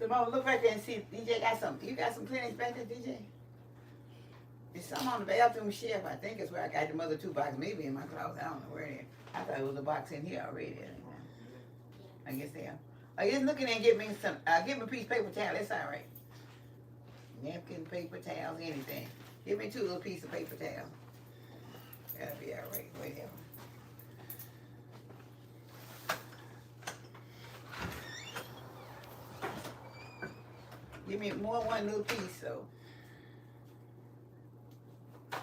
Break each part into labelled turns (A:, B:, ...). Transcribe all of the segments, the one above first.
A: Come on, look right there and see. DJ got some. You got some Kleenex back there, DJ? There's some on the bathroom shelf. I think it's where I got the other two boxes. Maybe in my closet. I don't know where it is. I thought it was a box in here already. I guess they are. I guess look in there and get me some. Give me a piece of paper towel. That's all right. Napkin, paper towels, anything. Give me 2 little pieces of paper towel. That'll be all right. Whatever. Give me more one little piece, so. That's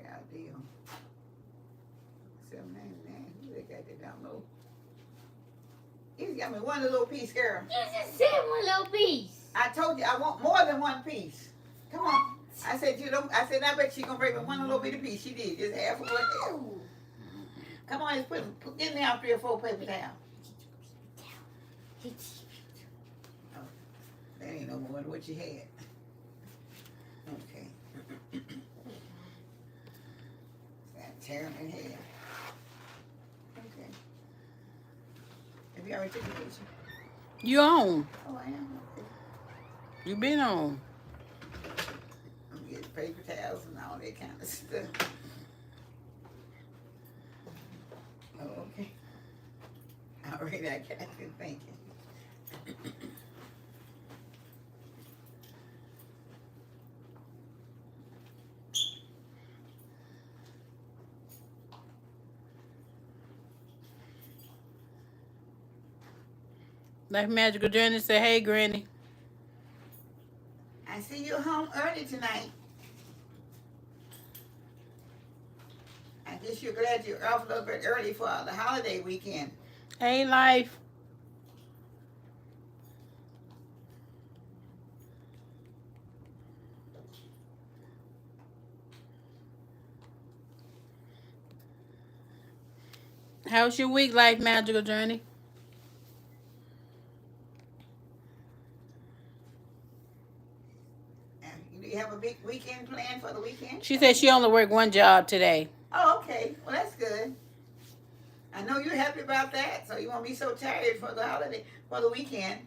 A: our deal. $7.99. Who they got that down low? He's got me one little piece, girl.
B: You just said one little piece.
A: I told you I want more than one piece. Come on. I said you don't. I said I bet she gonna break me one little bitty piece. She did. Just half of one. Come on, just get me out 3 or 4 paper towels. Oh, that ain't no more than what you had. Okay. That tearing in half. Okay. Have you already took a picture?
C: You on?
A: Oh, I am. Okay.
C: You been on?
A: I'm getting paper towels and all that kind of stuff. Oh, okay. All right, I got you. Thank you.
C: Life Magical Journey said, hey, Granny.
A: I see you home early tonight. I guess you're glad you're off a little bit early for the holiday weekend.
C: Hey, Life. How's your week, Life Magical Journey?
A: Do you have a big weekend planned for the weekend?
C: She said she only worked one job today.
A: Oh, okay. Well, that's good. I know you're happy about that, so you won't be so tired for the holiday, for the weekend.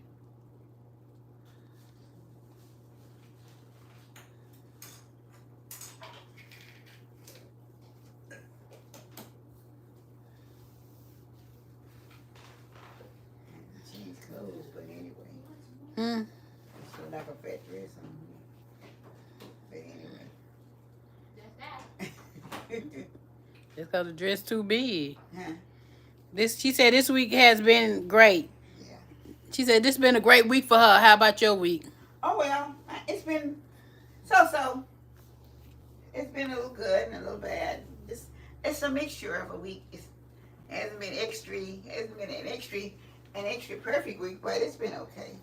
A: Change clothes, but anyway. It's still like a fat dress on here. But anyway.
C: Just because the dress too big.
A: Huh?
C: She said this week has been great.
A: Yeah.
C: She said this has been a great week for her. How about your week?
A: Oh, well, it's been so. It's been a little good and a little bad. It's a mixture of a week. It hasn't been an extra perfect week, but it's been okay.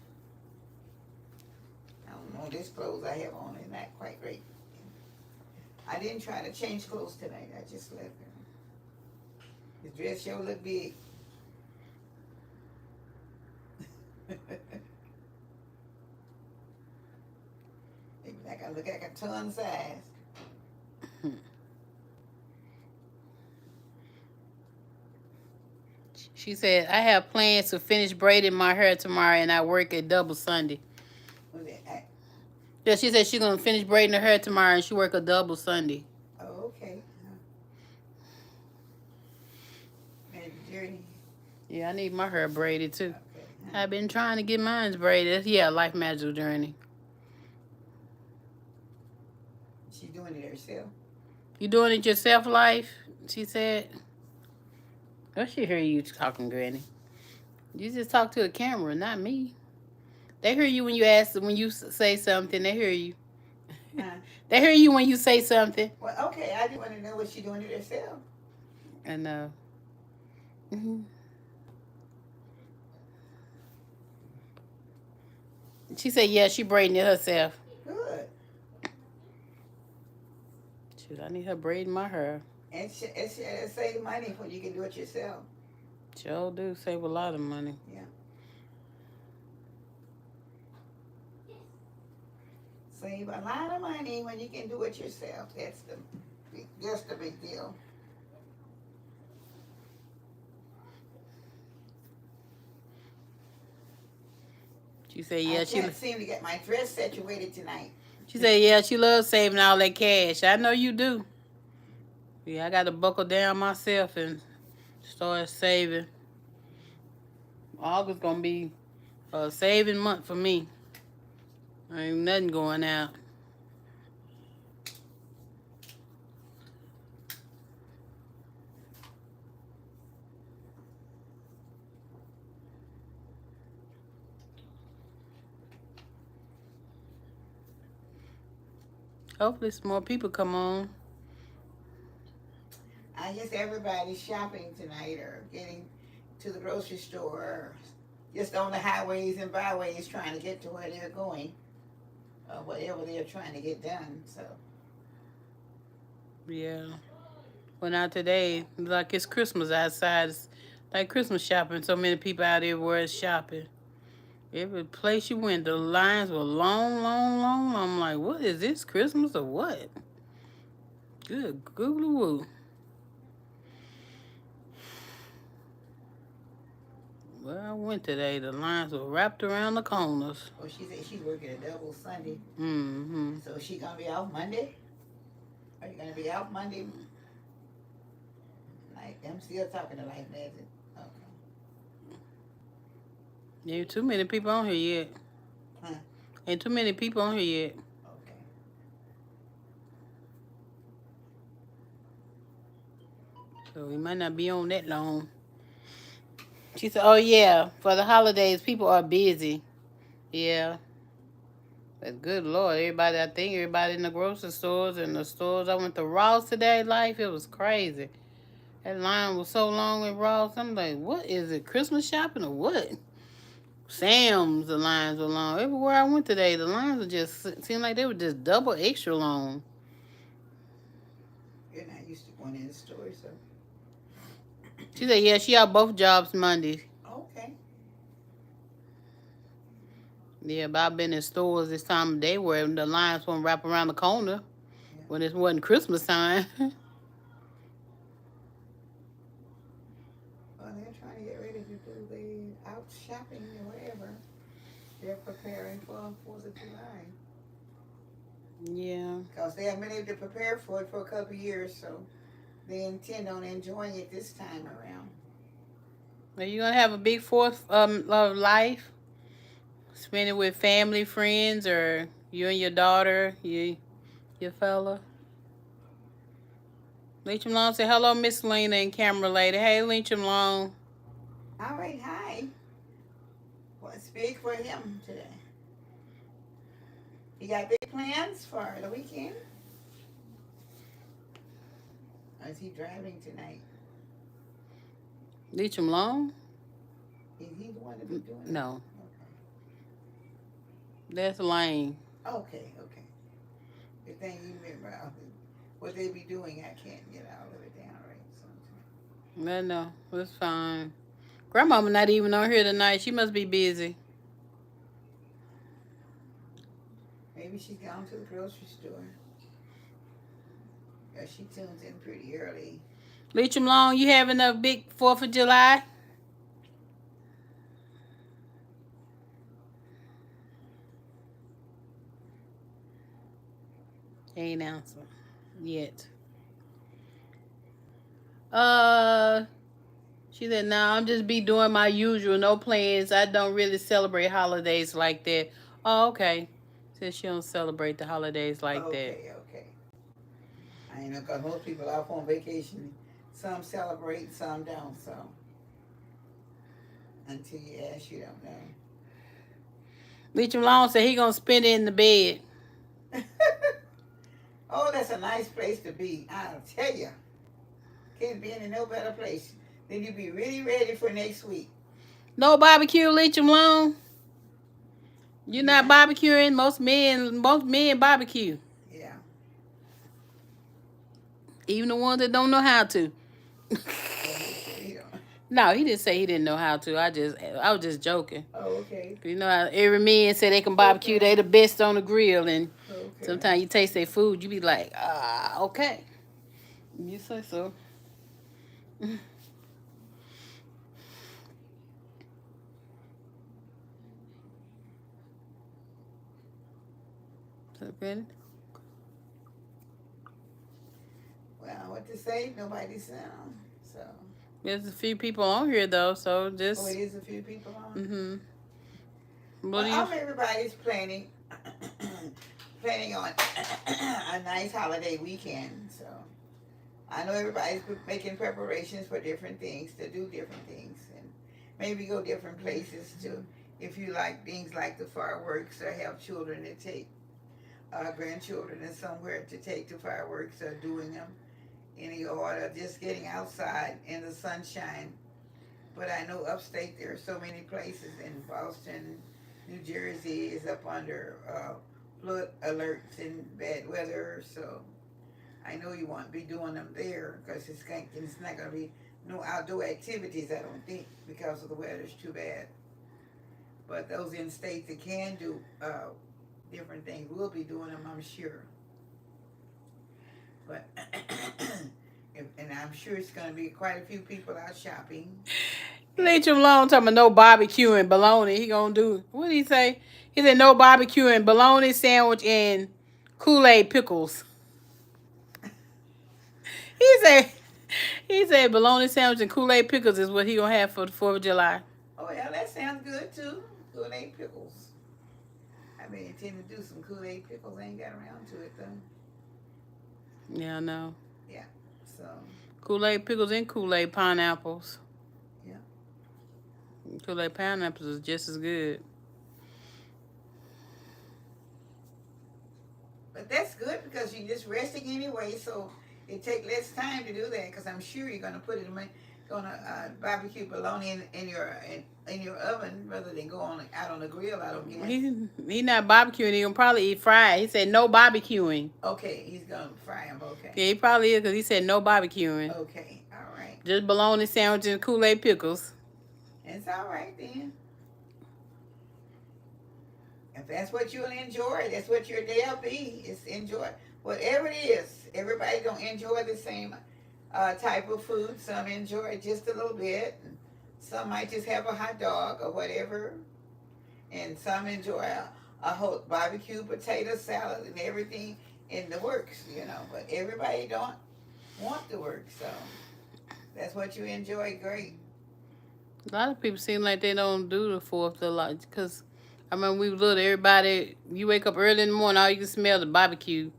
A: I don't know, this clothes I have on is not quite great. I didn't try to change clothes tonight. I just left them. This dress sure look big. Like I look like a ton size.
C: She said, I have plans to finish braiding my hair tomorrow and I work at double Sunday. Yeah, she said she's going to finish braiding her hair tomorrow and she work a double Sunday.
A: Oh, okay. And Journey.
C: Yeah, I need my hair braided too.
A: Okay.
C: I've been trying to get mine braided. Yeah, Life Magical Journey.
A: She's doing it herself.
C: You doing it yourself, Life? She said. Oh, she hear you talking, Granny. You just talk to the camera, not me. They hear you when you say something. They hear you. They hear you when you say something.
A: Well, okay. I just want to know what she's doing it herself.
C: I know. She said, yeah, she braiding it herself.
A: Good.
C: Shoot, I need her braiding my hair.
A: And it save money when you can do it yourself.
C: Sure do save a lot of money.
A: Yeah. Save a lot of money when you can do it yourself. That's the big deal.
C: She said,
A: I
C: yeah,
A: can't seem to get my dress situated tonight.
C: she said, yeah, she loves saving all that cash. I know you do. Yeah, I got to buckle down myself and start saving. August gonna be a saving month for me. Ain't nothing going out. Hopefully some more people come on.
A: I guess everybody's shopping tonight or getting to the grocery store or just on the highways and byways trying to get to where they're going or whatever they're trying to get done. So
C: Yeah. Well, not today. Like it's Christmas outside. It's like Christmas shopping. So many people out everywhere is shopping. Every place you went, the lines were long, long, long. I'm like, what is this, Christmas or what? Good googly woo. Well, I went today. The lines were wrapped around the corners.
A: well, she said she's working a double Sunday.
C: Mm-hmm.
A: So she gonna be off Monday? Are you gonna be off Monday? Like I'm still talking to Life Magic. Okay.
C: Ain't too many people on here yet.
A: Huh?
C: Ain't too many people on here yet.
A: Okay.
C: So we might not be on that long. She said, oh yeah, for the holidays, people are busy. Yeah. But good Lord, I think everybody in the grocery stores and the stores. I went to Ross today, Life. It was crazy. That line was so long in Ross. I'm like, what is it, Christmas shopping or what? Sam's, the lines were long. Everywhere I went today, the lines were just, seemed like they were just double extra long.
A: You're not used to going in the store, so.
C: She said, yeah, she out both jobs Mondays.
A: Okay.
C: Yeah, but I've been in stores this time of day where the lines won't wrap around the corner when it wasn't Christmas time.
A: Well, they're trying to get ready to do the out shopping or whatever. They're preparing for 4th of July.
C: Yeah.
A: Because they haven't been able to prepare for it for a couple of years, so they intend on enjoying it this time around.
C: Are you going to have a big 4th of life? Spend it with family, friends, or you and your daughter, your fella? Leecham Long said, hello, Miss Lena and camera lady. Hey, Leecham Long.
A: All right, hi. What's big for him today? You got big plans for the weekend? Or is he driving tonight?
C: Leecham Long?
A: Is he the one to be doing it?
C: No. That's Lane.
A: Okay. The thing you remember, what they be doing, I can't get all of it down right sometimes.
C: No, it's fine. Grandmama not even on here tonight. She must be busy.
A: Maybe she's gone to the grocery store. Yeah, she tunes in pretty early.
C: Leecham Long, you having a big 4th of July? Ain't answer yet. She said, "No, I'm just be doing my usual, no plans. I don't really celebrate holidays like that." Oh, okay. Said she don't celebrate the holidays like that.
A: Okay. I know, because most people off on vacation, some celebrate, some don't, so. Until you ask, you don't know.
C: Leecham Long said he gonna spend it in the bed.
A: Oh, that's a nice place to be. I'll tell you. Can't be in no better place. Then you be really ready for next week.
C: No barbecue, Leecham Long. You're not barbecuing. Most men barbecue.
A: Yeah.
C: Even the ones that don't know how to. No, he didn't say he didn't know how to. I was just joking.
A: Oh, okay.
C: You know how every man say they can barbecue, okay. They the best on the grill, and okay. Sometimes you taste their food, you be like, okay. You say so. So, Granny?
A: Well, what to say? Nobody's so.
C: There's a few people on here though, so
A: Oh,
C: just.
A: it is a few people on.
C: Mm-hmm.
A: Well,
C: What do
A: I
C: you?
A: hope everybody's planning on a nice holiday weekend. So I know everybody's making preparations for different things, to do different things, and maybe go different places too. If you like things like the fireworks, or have children that take grandchildren and somewhere to take the fireworks, or doing them in the order, just getting outside in the sunshine. But I know upstate there are so many places in Boston, New Jersey is up under flood alerts and bad weather. So I know you won't be doing them there because it's not going to be no outdoor activities, I don't think, because of the weather's too bad. But those in states that can do different things will be doing them, I'm sure. But and I'm sure it's going to be quite a few people out shopping.
C: Leave him alone. Talking about no barbecue and bologna. He gonna do. What did he say? He said no barbecue and bologna sandwich and Kool-Aid pickles. He said bologna sandwich and Kool-Aid pickles is what he gonna have for the 4th of July.
A: Oh yeah, that sounds good too. Kool-Aid pickles. I've been intending to do some Kool-Aid pickles. I ain't got around to it though.
C: Yeah, I know.
A: Yeah, so.
C: Kool-Aid pickles and Kool-Aid pineapples.
A: Yeah.
C: Kool-Aid pineapples is just as good.
A: But that's good because you're just resting anyway, so it take less time to do that. Because I'm sure you're gonna put it in, barbecue bologna in your oven rather than go on out on the grill. I don't guess.
C: He not barbecuing. He gonna probably eat fried. He said no barbecuing.
A: Okay, he's gonna fry them. Okay.
C: Yeah, he probably is because he said no barbecuing.
A: Okay, all right.
C: Just bologna sandwich and Kool-Aid pickles.
A: It's all right then. If that's what you'll enjoy, that's what your day will be. Is enjoy whatever it is. Everybody don't enjoy the same type of food. Some enjoy just a little bit. Some might just have a hot dog or whatever. And some enjoy a whole barbecue potato salad and everything in the works, But everybody don't want the work, so that's what you enjoy. Great.
C: A lot of people seem like they don't do the 4th of July because I remember we little. Everybody, you wake up early in the morning, all you can smell the barbecue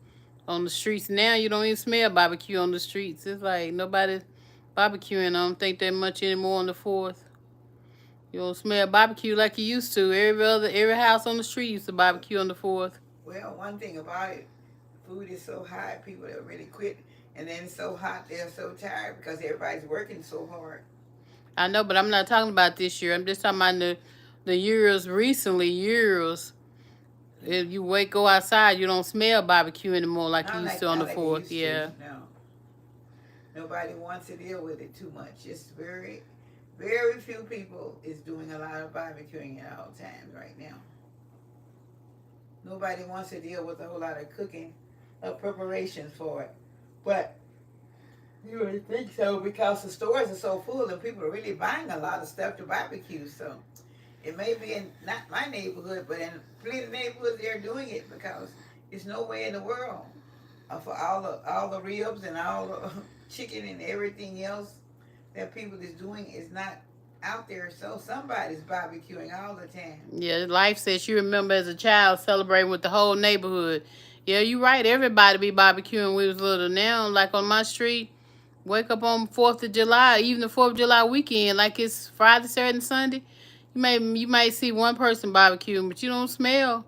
C: on the streets. Now you don't even smell barbecue on the streets. It's like nobody barbecuing. I don't think that much anymore on the 4th. You don't smell barbecue like you used to. Every house on the street used to barbecue on the 4th.
A: Well, one thing about it, food is so high, people that really quit, and then it's so hot, they're so tired because everybody's working so hard.
C: I know, but I'm not talking about this year. I'm just talking about the years recently. If you go outside, you don't smell barbecue anymore like you used to on the 4th. Yeah.
A: No. Nobody wants to deal with it too much. It's very, very few people is doing a lot of barbecuing at all times right now. Nobody wants to deal with a whole lot of cooking, preparations for it. But you would think so because the stores are so full and people are really buying a lot of stuff to barbecue. So it may be in not my neighborhood, but in plenty of neighborhoods they're doing it because there's no way in the world for all the ribs and all the chicken and everything else that people is doing is not out there. So somebody's barbecuing all the time.
C: Yeah, Life says she remember as a child celebrating with the whole neighborhood. Yeah, you're right. Everybody be barbecuing when we was little. Now, like on my street, wake up on 4th of July, even the 4th of July weekend, like it's Friday, Saturday, and Sunday. You might see one person barbecuing, but you don't smell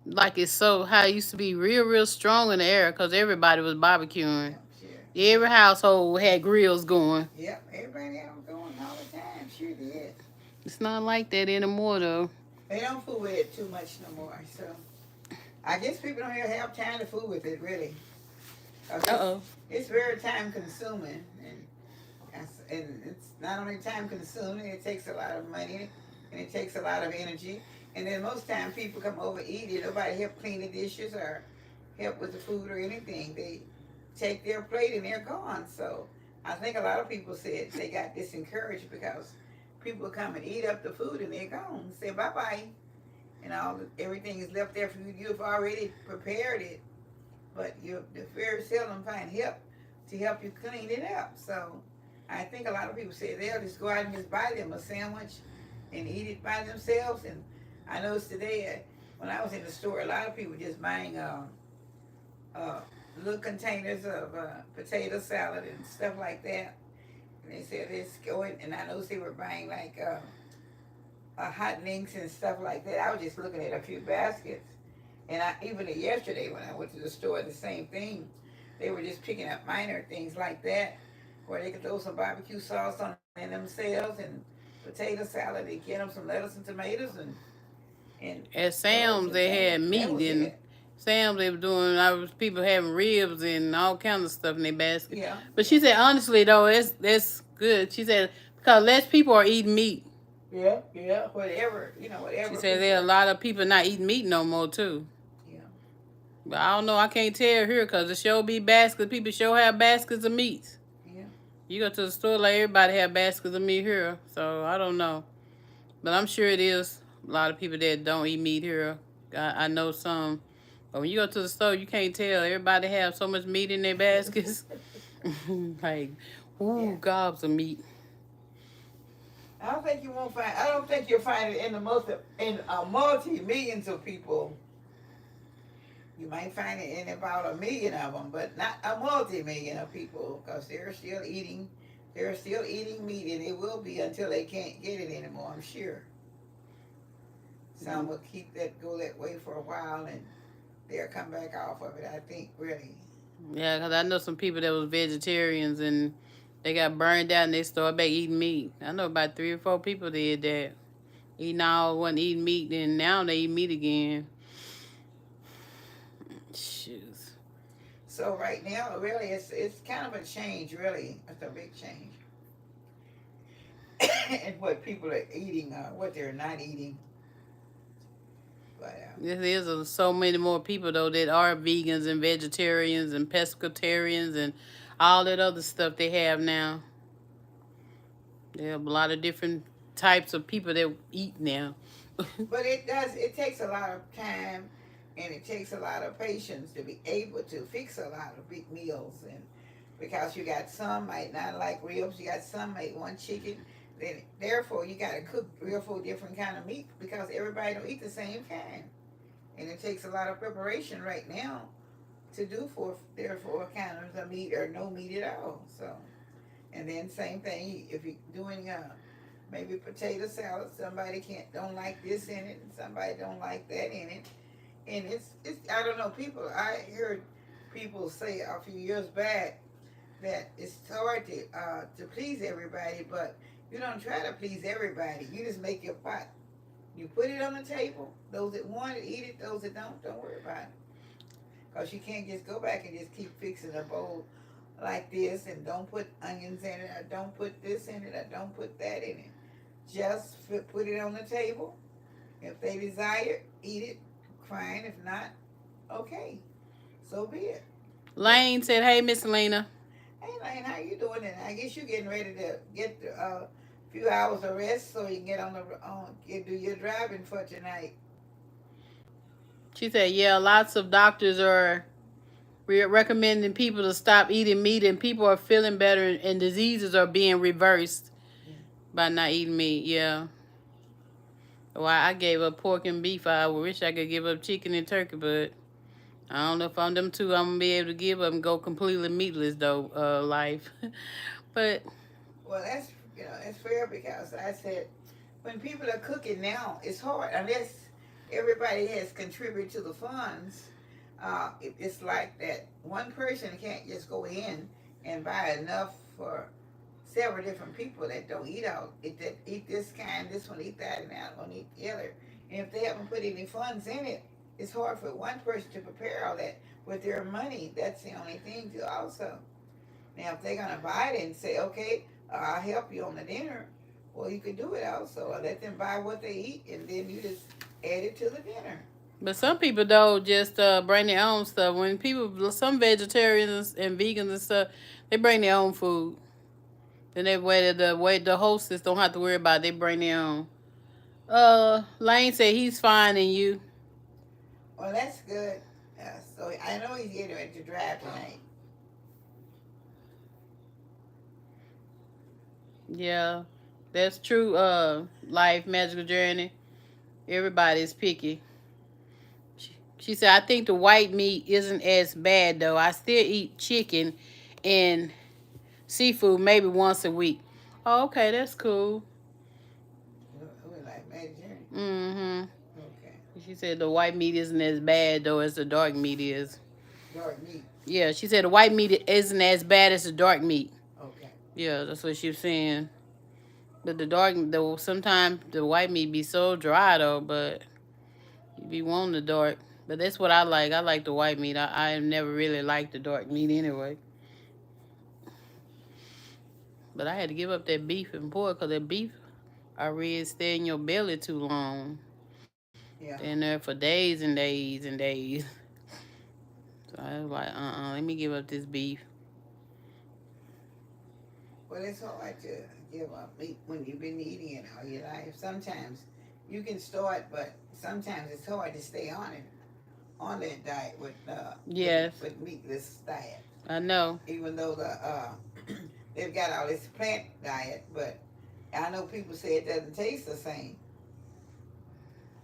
C: like it's so how it used to be real strong in the air because everybody was barbecuing.
A: Sure.
C: Every household had grills going.
A: Yep, everybody had them going all the time. Sure did.
C: It's not like that anymore, though.
A: They don't fool with it too much no more. So I guess people don't even have time to fool with it, really. It's very time consuming, and it's not only time consuming. It takes a lot of money, and it takes a lot of energy. And then most time people come over eat it. Nobody help clean the dishes or help with the food or anything. They take their plate and they're gone. So I think a lot of people said they got disencouraged because people come and eat up the food and they're gone. Say bye-bye. and everything is left there for you. You've already prepared it, but you very seldom find help to help you clean it up. So I think a lot of people say they'll just go out and just buy them a sandwich and eat it by themselves. And I noticed today when I was in the store, a lot of people just buying little containers of potato salad and stuff like that. And they said it's going, and I noticed they were buying like hot links and stuff like that. I was just looking at a few baskets. And even yesterday when I went to the store, the same thing. They were just picking up minor things like that, where they could throw some barbecue sauce on in themselves and potato salad. They get them some lettuce and tomatoes and
C: At Sam's, they had meat, and Sam's, they were doing, people having ribs and all kinds of stuff in their basket.
A: Yeah.
C: But she said, honestly, though, that's good. She said, because less people are eating meat.
A: Yeah, whatever, whatever.
C: She said there are a lot of people not eating meat no more, too.
A: Yeah.
C: But I don't know, I can't tell here, because the show be baskets. People sure have baskets of meats.
A: Yeah.
C: You go to the store, like everybody have baskets of meat here, so I don't know. But I'm sure it is a lot of people that don't eat meat here. I know some. But when you go to the store, you can't tell. Everybody have so much meat in their baskets. Like, ooh, gobs of meat.
A: I don't think you'll find it in multi-millions of people. You might find it in about 1 million of them, but not a multi-million of people, because they're still eating meat, and it will be until they can't get it anymore, I'm sure. Some will go that way for a while, and they'll come back off of it, I think, really.
C: Yeah, because I know some people that was vegetarians, and they got burned out, and they started back eating meat. I know about 3 or 4 people did that. Wasn't eating meat, and now they eat meat again. Shoes.
A: So right now, really, it's kind of a change, really. It's a big change. And what people are eating, what they're not eating. But
C: there is so many more people, though, that are vegans and vegetarians and pescatarians and all that other stuff they have now. There are a lot of different types of people that eat now.
A: But it takes a lot of time, and it takes a lot of patience to be able to fix a lot of big meals. And because you got some might not like ribs, you got some might want chicken, then therefore you got to cook 3 or 4 different kind of meat, because everybody don't eat the same kind. And it takes a lot of preparation right now to do for 4 kinds of meat or no meat at all. So, and then same thing, if you're doing maybe potato salad, somebody don't like this in it, and somebody don't like that in it. And it's I don't know, I heard people say a few years back that it's hard to please everybody, but you don't try to please everybody. You just make your pot. You put it on the table. Those that want it, eat it. Those that don't worry about it. Because you can't just go back and just keep fixing a bowl like this and don't put onions in it, or don't put this in it, or don't put that in it. Just put it on the table. If they desire, eat it. Fine. If not, okay. So be it.
C: Lane said, hey, Miss Lena.
A: Hey, Lane, how you doing? And I guess you're getting ready to get a few hours of rest so you can get do your driving for tonight.
C: She said, yeah, lots of doctors are recommending people to stop eating meat, and people are feeling better, and diseases are being reversed by not eating meat. Yeah. Well, I gave up pork and beef. I wish I could give up chicken and turkey, but I don't know if I'm them two, I'm going to be able to give up and go completely meatless, though, life. But.
A: Well, that's fair, because I said, when people are cooking now, it's hard. Unless everybody has contributed to the funds, it's like that one person can't just go in and buy enough for several different people that don't eat that eat this kind, this one eat that, and that one eat the other. And if they haven't put any funds in it, it's hard for one person to prepare all that with their money. That's the only thing to also. Now, if they're gonna buy it and say, okay, I'll help you on the dinner, well, you can do it also. Or let them buy what they eat, and then you just add it to the dinner.
C: But some people, though, just bring their own stuff. When some vegetarians and vegans and stuff, they bring their own food. Then the hostess don't have to worry about it. They bring their own. Lane said he's finding you.
A: Well, that's good. So I know he's getting ready to drive tonight.
C: Yeah, that's true. Life magical journey. Everybody's picky. She said, I think the white meat isn't as bad though. I still eat chicken and seafood maybe once a week. Oh, okay, that's cool.
A: We like Magic Journey.
C: Mm-hmm.
A: Okay.
C: She said the white meat isn't as bad though as the dark meat is.
A: Dark meat.
C: Yeah, she said the white meat isn't as bad as the dark meat.
A: Okay.
C: Yeah, that's what she was saying. But the dark, though, sometimes the white meat be so dry though. But you be wanting the dark. But that's what I like. I like the white meat. I never really liked the dark meat anyway. But I had to give up that beef and pork because that beef, I read, stay in your belly too long.
A: Yeah.
C: Stay in there for days and days and days. So I was like, let me give up this beef.
A: Well, it's hard to give up meat when you've been eating it all your life. Sometimes you can start, but sometimes it's hard to stay on it, on that diet
C: Yes,
A: with meatless diet.
C: I know.
A: Even though they've got all this plant diet, but I know people say it doesn't taste the same,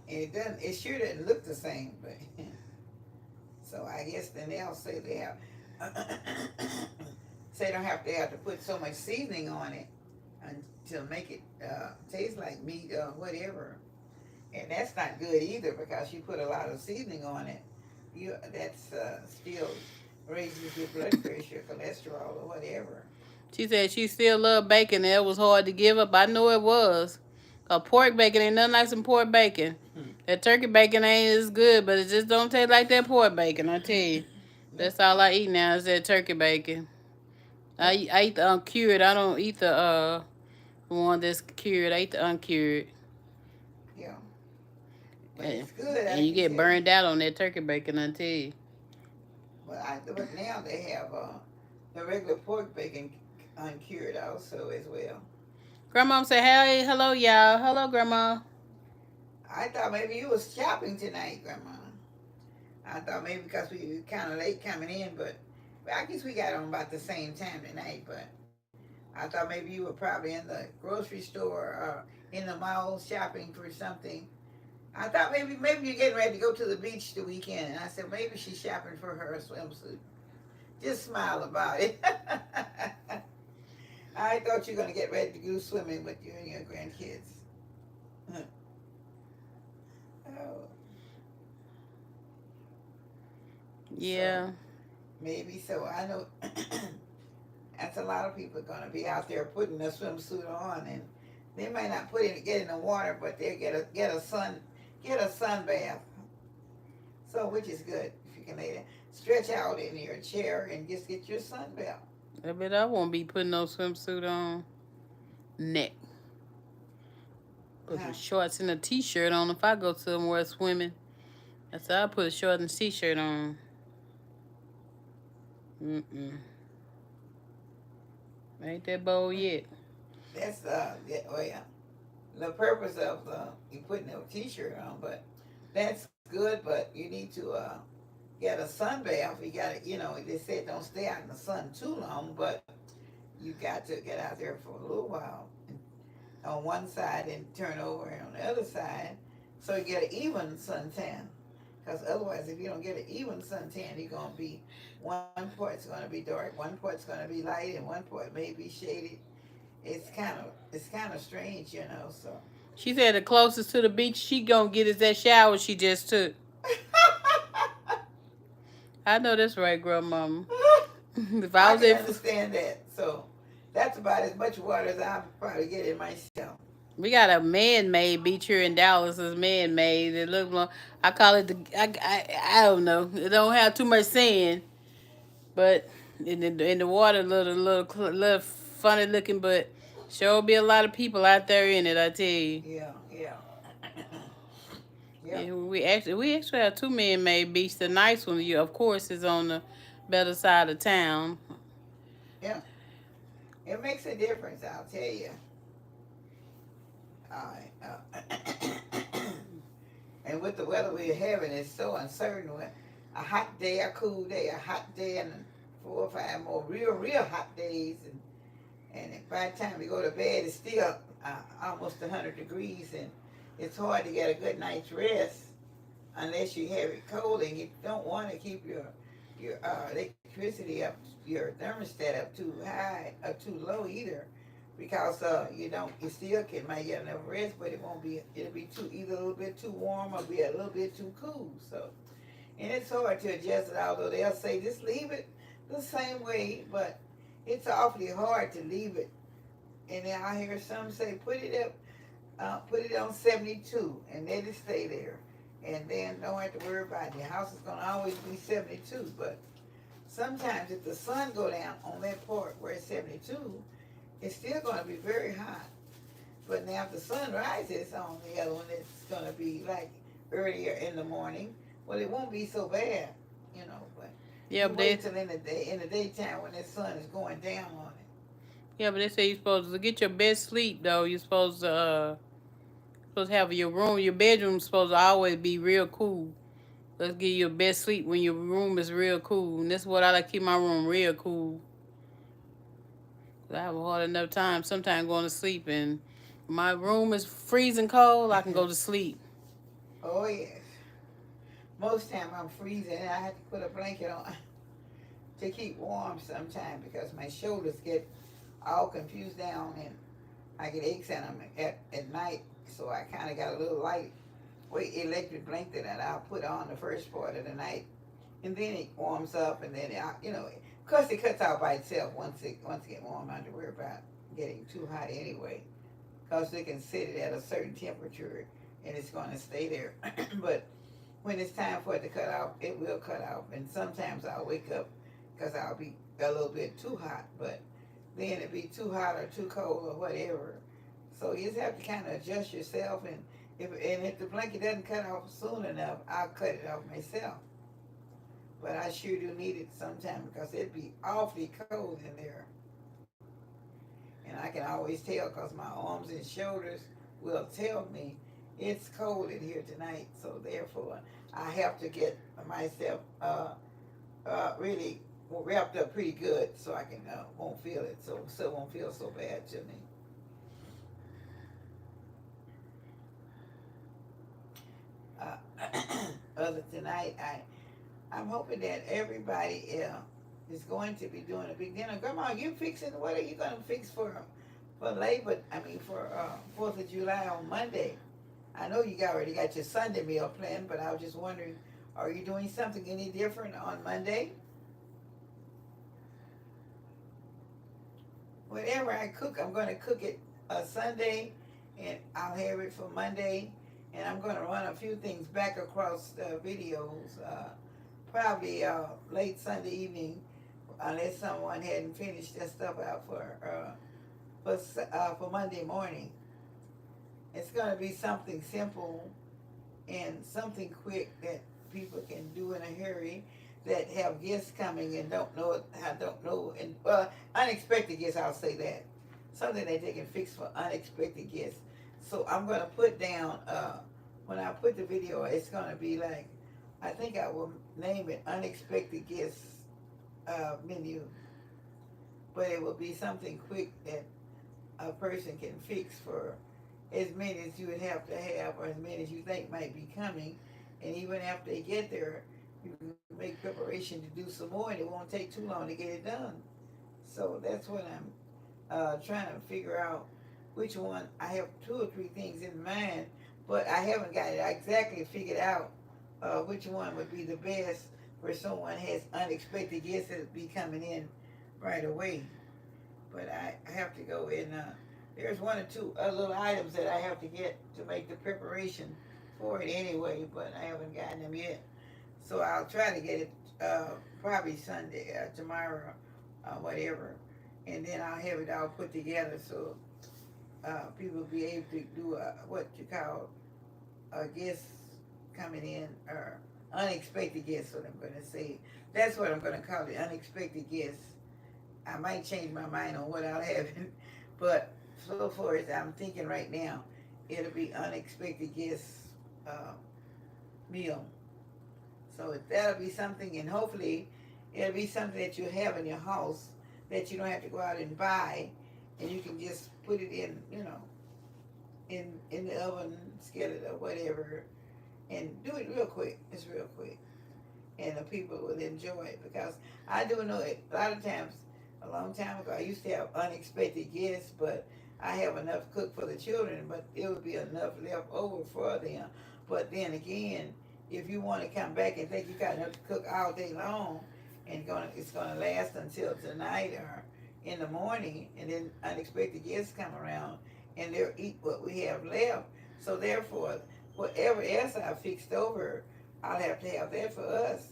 A: and it doesn't. It sure doesn't look the same, but so I guess then they'll say they have. Say they have to put so much seasoning on it to make it taste like meat or whatever, and that's not good either because you put a lot of seasoning on it. That's still raises your blood pressure, cholesterol, or whatever.
C: She said she still loved bacon. It was hard to give up. I know it was. Pork bacon ain't nothing like some pork bacon. That turkey bacon ain't as good, but it just don't taste like that pork bacon. I tell you, that's all I eat now is that turkey bacon. I eat the uncured. I don't eat the one that's cured. I eat the uncured.
A: Yeah, but it's good.
C: And you get burned out on that turkey bacon, I tell you.
A: But now they have the regular pork bacon uncured also as well.
C: Grandma say, hey, hello, y'all. Hello, Grandma.
A: I thought maybe you was shopping tonight, Grandma. I thought maybe because we were kind of late coming in, but I guess we got on about the same time tonight. But I thought maybe you were probably in the grocery store or in the mall shopping for something. I thought maybe you're getting ready to go to the beach the weekend. And I said maybe she's shopping for her swimsuit. Just smile about it. I thought you were going to get ready to go swimming with you and your grandkids. Oh.
C: Yeah.
A: So, maybe so. I know that's a lot of people are going to be out there putting a swimsuit on, and they might not get in the water, but they get a sun bath. So which is good if you can lay there, stretch out in your chair and just get your sun bath.
C: I bet I won't be putting no swimsuit on. Neck. Put some shorts and a t-shirt on if I go somewhere swimming. That's how I put a short and t-shirt on. Ain't that bold yet.
A: That's the purpose of you putting a t-shirt on, but that's good. But you need to get a sun bath. You got to, they said don't stay out in the sun too long, but you got to get out there for a little while on one side and turn over on the other side, so you get an even suntan. Because otherwise, if you don't get an even suntan, you're gonna be one part's gonna be dark, one part's gonna be light, and one part may be shaded. It's kind of strange, So
C: she said the closest to the beach she gonna get is that shower she just took. I know that's right, Grandmama.
A: If I can understand that. So that's about as much water as I'll probably get in myself.
C: We got a man-made beach here in Dallas. It's man-made. It look like, I call it I don't know. It don't have too much sand, but in the water, little funny looking. But sure be a lot of people out there in it. I tell you.
A: Yeah.
C: Yeah, we actually have two man-made beaches. The nice one, of course, is on the better side of town.
A: Yeah, it makes a difference. I'll tell you. And with the weather we're having, it's so uncertain. A hot day, a cool day, a hot day, and 4 or 5 more real hot days. And by the time we go to bed, it's still almost 100 degrees, and it's hard to get a good night's rest unless you have it cold, and you don't want to keep your electricity up, your thermostat up too high or too low either, because you still might get enough rest, but it'll be either a little bit too warm or be a little bit too cool. So, and it's hard to adjust it, although they'll say just leave it the same way, but it's awfully hard to leave it. And then I hear some say put it on 72 and let it stay there, and then don't have to worry about it. The house is gonna always be 72, but sometimes if the sun go down on that part where it's 72, it's still gonna be very hot. But now if the sun rises on the other one, it's gonna be like earlier in the morning. Well, it won't be so bad, but
C: Yeah,
A: you
C: but
A: wait till in the daytime when the sun is going down on it.
C: yeah, but they say you're supposed to get your best sleep though. You're supposed to have your bedroom supposed to always be real cool. Let's get your best sleep when your room is real cool. And that's what I like to keep my room real cool. I have a hard enough time sometimes going to sleep, and my room is freezing cold, I can go to sleep.
A: Oh yes. Most time I'm freezing and I have to put a blanket on to keep warm sometimes because my shoulders get all confused down and I get aches in them at night. So I kind of got a little lightweight electric blanket that I'll put on the first part of the night, and then it warms up, and then of course it cuts out by itself once it gets warm. I don't have to worry about getting too hot anyway, because they can set it at a certain temperature and it's going to stay there. But when it's time for it to cut off, it will cut off. And sometimes I'll wake up because I'll be a little bit too hot, but then it'll be too hot or too cold or whatever. So you just have to kind of adjust yourself, and if the blanket doesn't cut off soon enough, I'll cut it off myself. But I sure do need it sometime because it'd be awfully cold in there. And I can always tell because my arms and shoulders will tell me it's cold in here tonight. So therefore, I have to get myself really wrapped up pretty good so I can won't feel it, so it won't feel so bad to me. Other tonight, I'm hoping that everybody is going to be doing a big dinner. Grandma, what are you going to fix for 4th of July on Monday? I know you already got your Sunday meal planned, but I was just wondering, are you doing something any different on Monday? Whatever I cook, I'm going to cook it Sunday, and I'll have it for Monday. And I'm going to run a few things back across the videos, probably late Sunday evening, unless someone hadn't finished their stuff out for Monday morning. It's going to be something simple and something quick that people can do in a hurry, that have guests coming and don't know, and unexpected guests, I'll say that. Something that they can fix for unexpected guests. So I'm going to put down, when I put the video, it's going to be like, I think I will name it Unexpected Guests Menu. But it will be something quick that a person can fix for as many as you would have to have, or as many as you think might be coming. And even after they get there, you can make preparation to do some more, and it won't take too long to get it done. So that's what I'm trying to figure out which one. I have 2 or 3 things in mind, but I haven't got it exactly figured out which one would be the best for someone has unexpected guests that be coming in right away. But I have to go in. There's 1 or 2 little items that I have to get to make the preparation for it anyway, but I haven't gotten them yet. So I'll try to get it probably Sunday, tomorrow, whatever. And then I'll have it all put together so people will be able to do what you call guests coming in, or unexpected guests, what I'm going to say. That's what I'm going to call it, unexpected guests. I might change my mind on what I'll have, but so far as I'm thinking right now, it'll be unexpected guests meal. So that'll be something, and hopefully it'll be something that you have in your house that you don't have to go out and buy, and you can just put it in, in the oven, skillet or whatever, and do it real quick. It's real quick, and the people will enjoy it, because I do know it. A lot of times, a long time ago, I used to have unexpected guests, but I have enough cooked for the children, but it would be enough left over for them. But then again, if you want to come back and think you got enough to cook all day long, and it's gonna last until tonight or in the morning, and then unexpected guests come around and they'll eat what we have left. So therefore, whatever else I fixed over, I'll have to have that for us,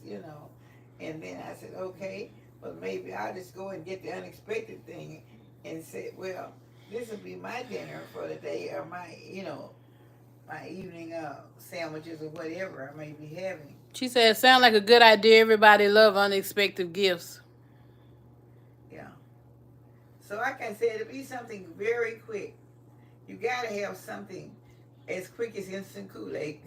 A: And then I said, okay, well maybe I'll just go and get the unexpected thing and say, well, this will be my dinner for the day, or my, my evening sandwiches or whatever I may be having.
C: She said, it sounds like a good idea. Everybody love unexpected gifts.
A: Yeah. So like I said, it'll be something very quick. You gotta have something as quick as instant Kool-Aid,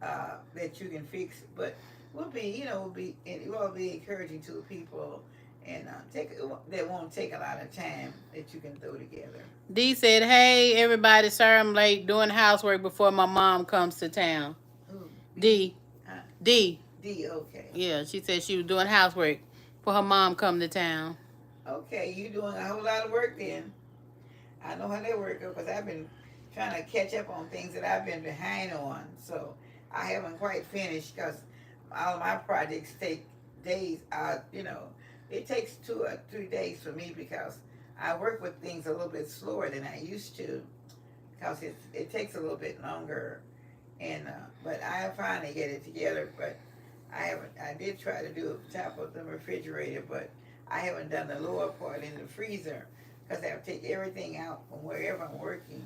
A: that you can fix. But it will be encouraging to the people, and that won't take a lot of time, that you can throw together.
C: Dee said, hey, everybody, sorry I'm late doing housework before my mom comes to town.
A: Ooh,
C: Dee.
A: huh?
C: Dee.
A: D, okay.
C: Yeah, she said she was doing housework for her mom come to town.
A: Okay, you doing a whole lot of work then. I know how that works, because I've been trying to catch up on things that I've been behind on. So I haven't quite finished, because all of my projects take days. It takes 2 or 3 days for me, because I work with things a little bit slower than I used to, because it takes a little bit longer. And but I finally get it together. But I did try to do the top of the refrigerator, but I haven't done the lower part in the freezer, because I have to take everything out from wherever I'm working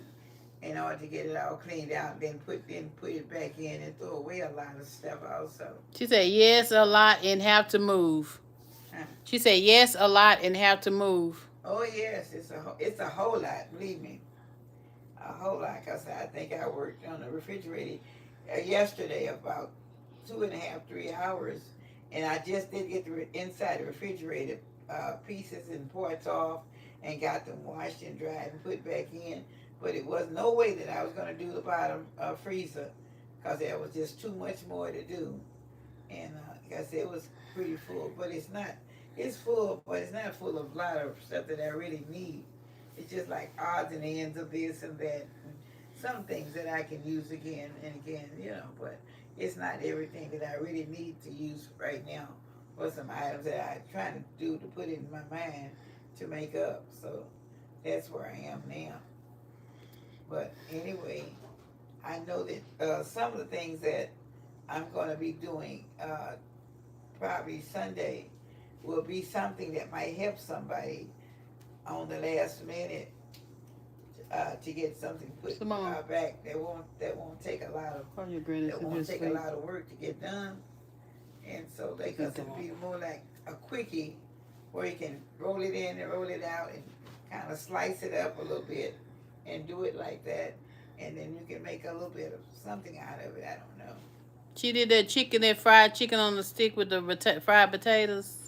A: in order to get it all cleaned out, then put it back in and throw away a lot of stuff also.
C: She said, yes, a lot and have to move.
A: Huh?
C: She said, yes, a lot and have to move.
A: Oh yes, it's a whole lot, believe me. A whole lot, because I think I worked on the refrigerator yesterday about 2.5, 3 hours, and I just did get the inside the refrigerator pieces and parts off, and got them washed and dried and put back in. But it was no way that I was going to do the bottom freezer, because there was just too much more to do. And like I said, it was pretty full, but it's full, but it's not full of a lot of stuff that I really need. It's just like odds and ends of this and that, and some things that I can use again and again, but it's not everything that I really need to use right now, or some items that I'm trying to do to put in my mind to make up. So that's where I am now. But anyway, I know that some of the things that I'm going to be doing probably Sunday will be something that might help somebody on the last minute to get something put back. That won't take a lot of work to get done, and so they can be more like a quickie, where you can roll it in and roll it out and kind of slice it up a little bit and do it like that, and then you can make a little bit of something out of it. I don't know.
C: She did that fried chicken on the stick with the fried potatoes.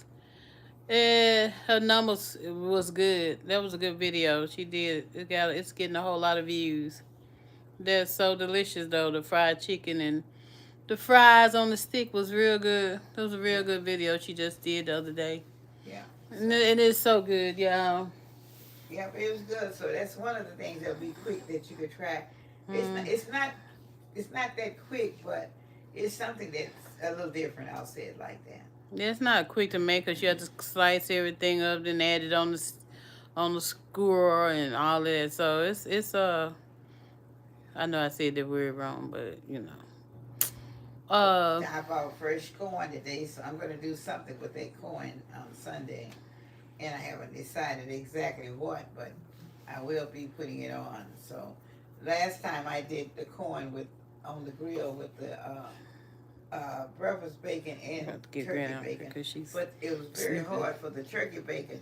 C: Her numbers was good. That was a good video. She did. It's getting a whole lot of views. They're so delicious though. The fried chicken and the fries on the stick was real good. It was a real good video she just did the other day.
A: Yeah.
C: And it is so good, y'all.
A: Yeah, it was good. So that's one of the things that'll be quick that you could try. It's not that quick, but it's something that's a little different. I'll say it like that.
C: It's not quick to make, because you have to slice everything up and add it on the skewer and all that. So it's I know I said that word wrong, but
A: I bought fresh corn today, so I'm going to do something with that corn on Sunday, and I haven't decided exactly what, but I will be putting it on. So last time I did the corn on the grill with the breakfast bacon and turkey bacon, but it was very hard for the turkey bacon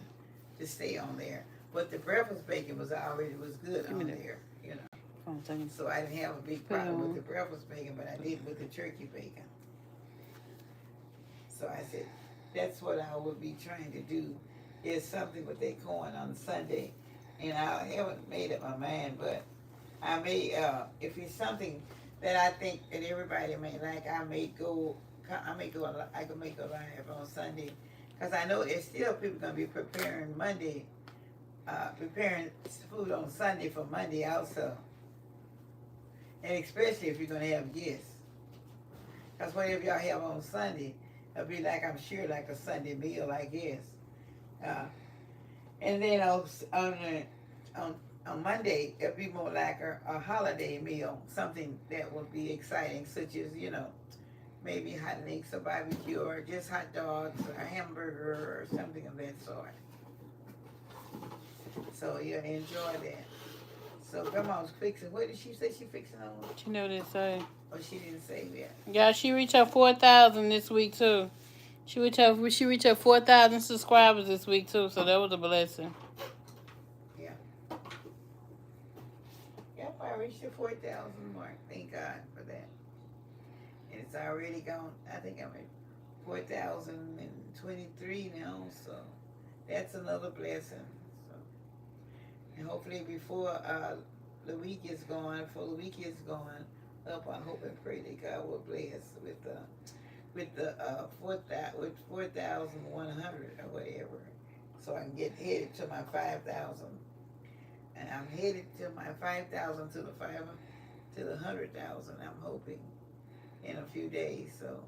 A: to stay on there. But the breakfast bacon was good on there,
C: second.
A: So I didn't have a big problem with the breakfast bacon, but I did with the turkey bacon. So I said, that's what I would be trying to do, is something with that corn on Sunday. And I haven't made up my mind, but I may, if it's something that I think that everybody may like, I can make a live on Sunday. Cause I know there's still people gonna be preparing Monday, preparing food on Sunday for Monday also. And especially if you're gonna have guests. Cause whatever y'all have on Sunday, it'll be like, I'm sure, like a Sunday meal, I guess. And then on Monday, it'll be more like a holiday meal, something that will be exciting, such as, maybe hot links or barbecue or just hot dogs or a hamburger or something of that sort. So you'll enjoy that. So grandma's fixing, what did she say she fixing on?
C: She know what they say.
A: Oh, she didn't say that.
C: Yeah, she reached her 4,000 this week too. She reached her 4,000 subscribers this week too, so that was a blessing.
A: Yeah. Yep, I reached the 4,000 mark. Thank God for that. And it's already gone. I think I'm at 4,023 now, so that's another blessing. So, and hopefully before the week is gone, up, I hope and pray that God will bless with 4,100 or whatever, so I can get headed to my 5,000. And I'm headed to my 5,000 to the 100,000. I'm hoping in a few days. So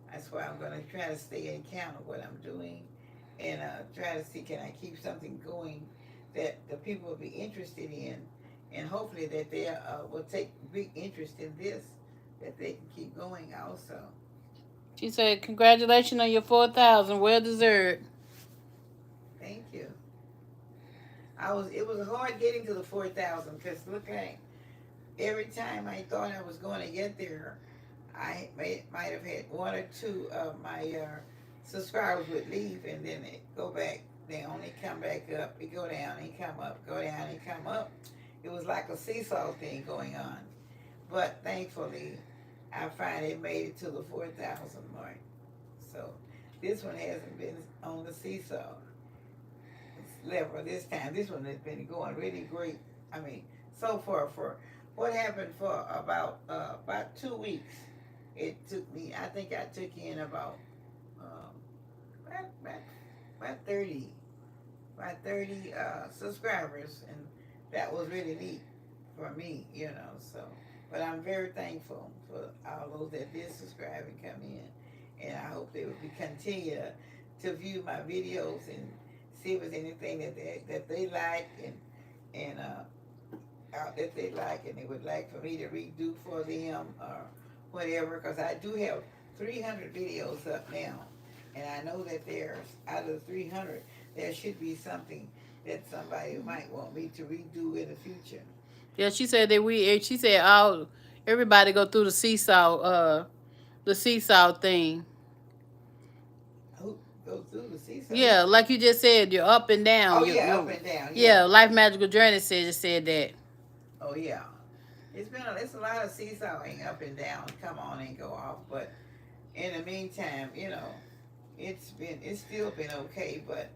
A: that's why I'm gonna try to stay in count of what I'm doing, and try to see, can I keep something going that the people will be interested in, and hopefully that they will take big interest in this, that they can keep going also.
C: She said, "Congratulations on your 4,000. Well deserved."
A: Thank you. It was hard getting to the 4,000, because look, like every time I thought I was going to get there, I might have had one or two of my subscribers would leave, and then they go back. They only come back up. They go down and come up, go down and come up. It was like a seesaw thing going on. But thankfully, I finally made it to the 4,000 mark. So this one hasn't been on the seesaw level this time. This one has been going really great. I mean, so far, for what happened for about 2 weeks, it took me, I think I took in about 30 subscribers, and that was really neat for me, so. But I'm very thankful for all those that did subscribe and come in, and I hope they would continue to view my videos and see if there's anything that they like, and that they like, and they would like for me to redo for them or whatever, because I do have 300 videos up now, and I know that there's, out of the 300, there should be something that somebody might want me to redo in the future.
C: Yeah, she said everybody go through the seesaw thing.
A: Who goes through the seesaw?
C: Yeah, like you just said, you're up and down.
A: Oh, yeah, up and down.
C: Yeah, Life Magical Journey said that.
A: Oh, yeah. It's a lot of seesawing up and down, come on and go off, but in the meantime, it's still been okay, but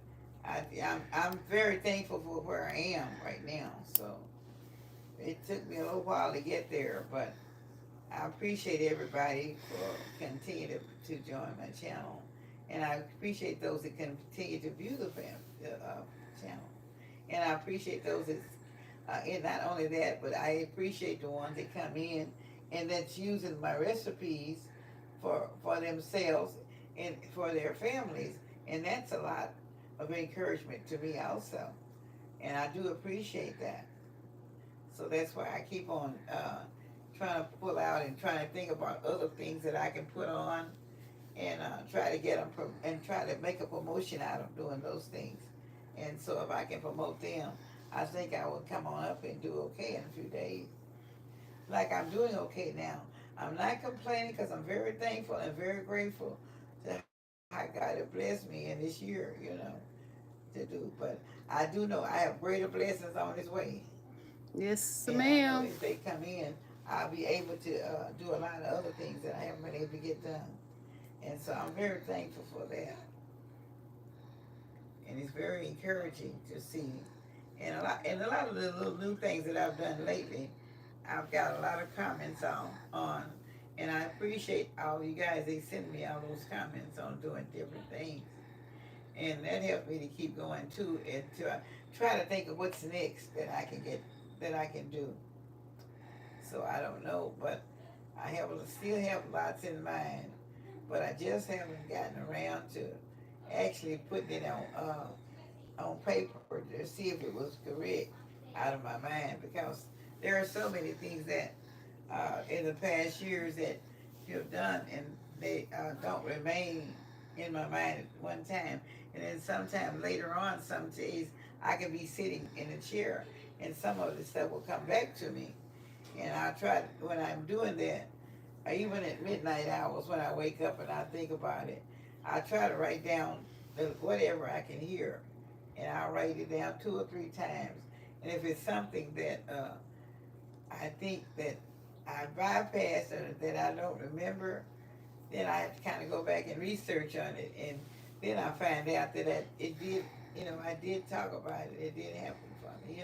A: I'm very thankful for where I am right now. So it took me a little while to get there, but I appreciate everybody for continuing to join my channel, and I appreciate those that continue to view the channel, and I appreciate those that, and not only that, but I appreciate the ones that come in and that's using my recipes for themselves and for their families, and that's a lot of encouragement to me also, and I do appreciate that. So that's why I keep on trying to pull out and trying to think about other things that I can put on, and try to get them and try to make a promotion out of doing those things. And so if I can promote them, I think I will come on up and do okay in a few days. Like I'm doing okay now. I'm not complaining, because I'm very thankful and very grateful to how God has blessed me in this year, to do. But I do know I have greater blessings on His way.
C: Yes,
A: And I know
C: ma'am.
A: if they come in, I'll be able to do a lot of other things that I haven't been able to get done. And so I'm very thankful for that. And it's very encouraging to see. And a lot of the little new things that I've done lately, I've got a lot of comments on, and I appreciate all you guys. They send me all those comments on doing different things, and that helped me to keep going too, and to try to think of what's next that I can get, that I can do. So I don't know, but I still have lots in mind, but I just haven't gotten around to actually putting it on paper to see if it was correct out of my mind, because there are so many things that in the past years that you've done, and they don't remain in my mind at one time, and then sometime later on, some days I could be sitting in a chair and some of the stuff will come back to me, and I try when I'm doing that, even at midnight hours when I wake up and I think about it, I try to write down whatever I can hear, and I'll write it down 2 or 3 times. And if it's something that I think that I bypassed or that I don't remember, then I have to kind of go back and research on it, and then I find out that it did, I did talk about it. It did happen for me.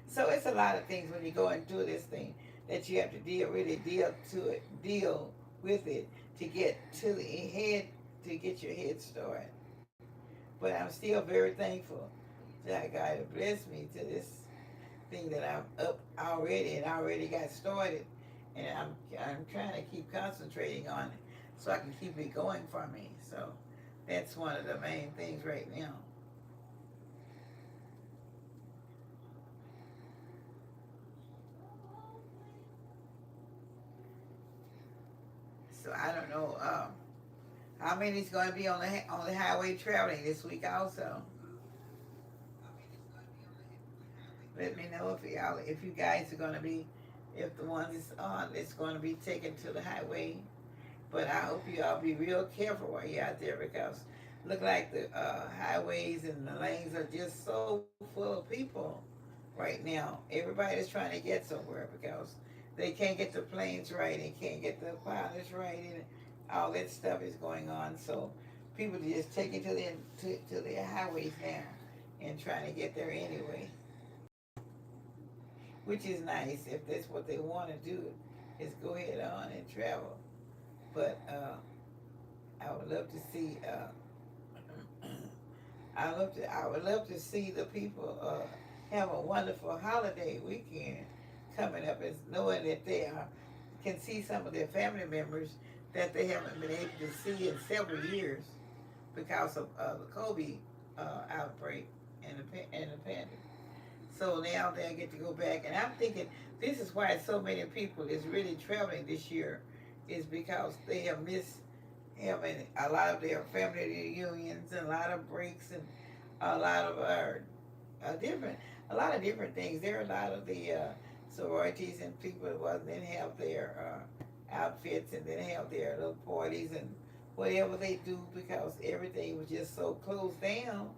A: So it's a lot of things when you go and do this thing that you have to deal with it to get to the head, to get your head started. But I'm still very thankful that God has blessed me to this thing that I'm up already and already got started, and I'm trying to keep concentrating on it so I can keep it going for me. So that's one of the main things right now. So I don't know how many's going to be on the highway traveling this week also. Let me know if you guys are going to be, if the ones that's on, it's going to be taken to the highway. But I hope you all be real careful while you're out there, because look like the highways and the lanes are just so full of people right now. Everybody's trying to get somewhere because they can't get the planes right and can't get the pilots right, and all that stuff is going on. So people are just taking to their highways now and trying to get there anyway, which is nice. If that's what they want to do, is go ahead on and travel. But I would love to see. I would love to see the people have a wonderful holiday weekend coming up, as knowing that they can see some of their family members that they haven't been able to see in several years because of the COVID outbreak and the pandemic. So now they get to go back, and I'm thinking this is why so many people is really traveling this year, is because they have missed having a lot of their family reunions and a lot of breaks and a lot of a lot of different things. There are a lot of the sororities and people that didn't have their outfits and didn't have their little parties and whatever they do, because everything was just so closed down,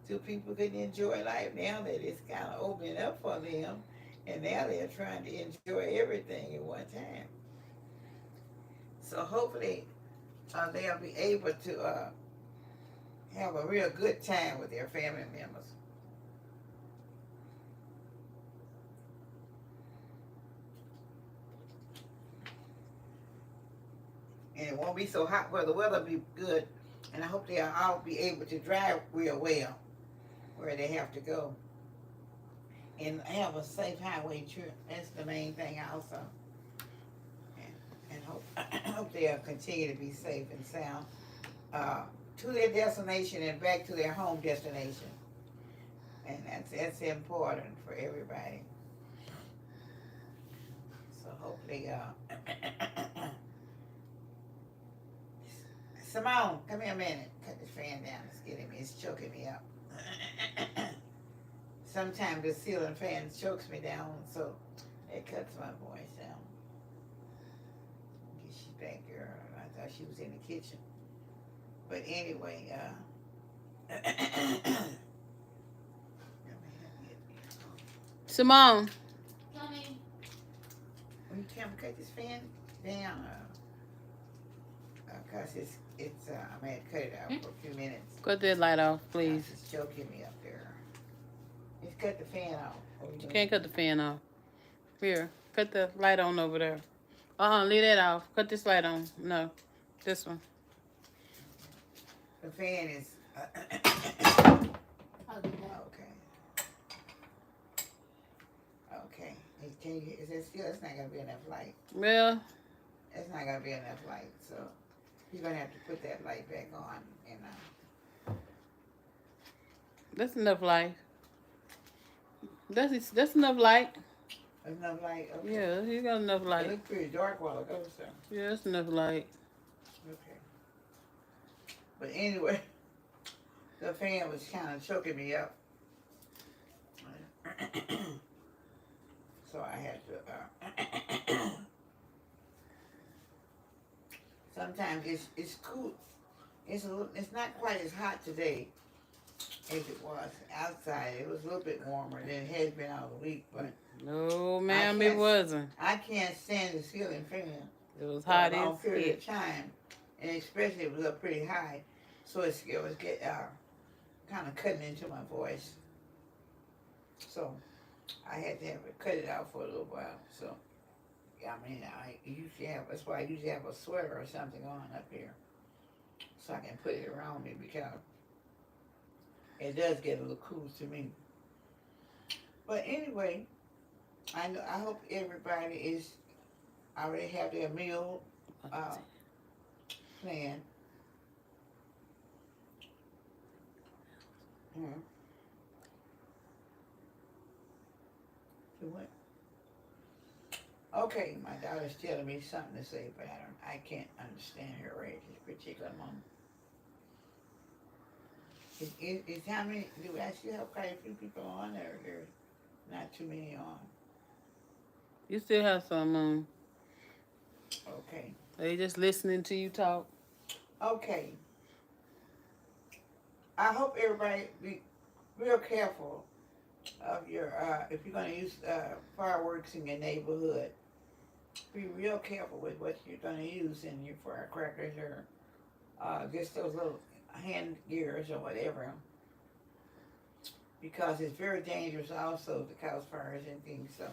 A: so people couldn't enjoy life. Now that it's kind of opening up for them, and now they're trying to enjoy everything at one time. So hopefully they'll be able to have a real good time with their family members. And it won't be so hot where the weather will be good, and I hope they'll all be able to drive real well where they have to go and have a safe highway trip. That's the main thing also. And hope they'll continue to be safe and sound to their destination and back to their home destination. And that's important for everybody. So hopefully, Simone, come here a minute. Cut this fan down. It's getting me. It's choking me up. Sometimes the ceiling fan chokes me down, so it cuts my voice down. She's back there. I thought she was in the kitchen. But anyway,
C: Simone,
B: coming?
A: When you tell me cut this fan down, cause I'm gonna cut it out for a few minutes.
C: Cut that light off, please.
A: It's choking me up there. Just cut the fan off.
C: You can't cut the fan off. Here, cut the light on over there. Leave that off. Cut this light on. No, this one.
A: The fan is.
B: I'll do that.
A: Okay. Okay. Can you, is it still? It's not gonna be enough light.
C: Well,
A: It's not gonna be enough light, so you're gonna have to put that light back on. And
C: that's enough light. That's enough light.
A: there's enough light. Okay.
C: Yeah, you got enough
A: It
C: light.
A: looked pretty dark while ago, so
C: Yeah, that's enough light.
A: okay. But anyway, the fan was kind of choking me up, so I had to. Sometimes it's cool. It's not quite as hot today as it was outside. It was a little bit warmer than it has been all week, but
C: No, ma'am, it
A: can't-
C: wasn't.
A: I can't stand the ceiling fan
C: It was
A: for a
C: hot
A: long
C: as
A: period
C: shit.
A: of time, and especially it was up pretty high, so it was kind of cutting into my voice. So I had to have it cut it out for a little while. So I mean, that's why I usually have a sweater or something on up here, so I can put it around me because it does get a little cool to me. But anyway, I hope everybody already have their meal planned. Do what? Okay, my daughter's telling me something to say, but I can't understand her right at this particular moment. Is how many? Do I still have quite a few people on there? There's not too many on.
C: You still have some
A: Okay.
C: they just listening to you talk.
A: Okay. I hope everybody be real careful of your if you're going to use fireworks in your neighborhood. Be real careful with what you're going to use in your firecrackers or just those little hand gears or whatever, because it's very dangerous also to cause fires and things. So,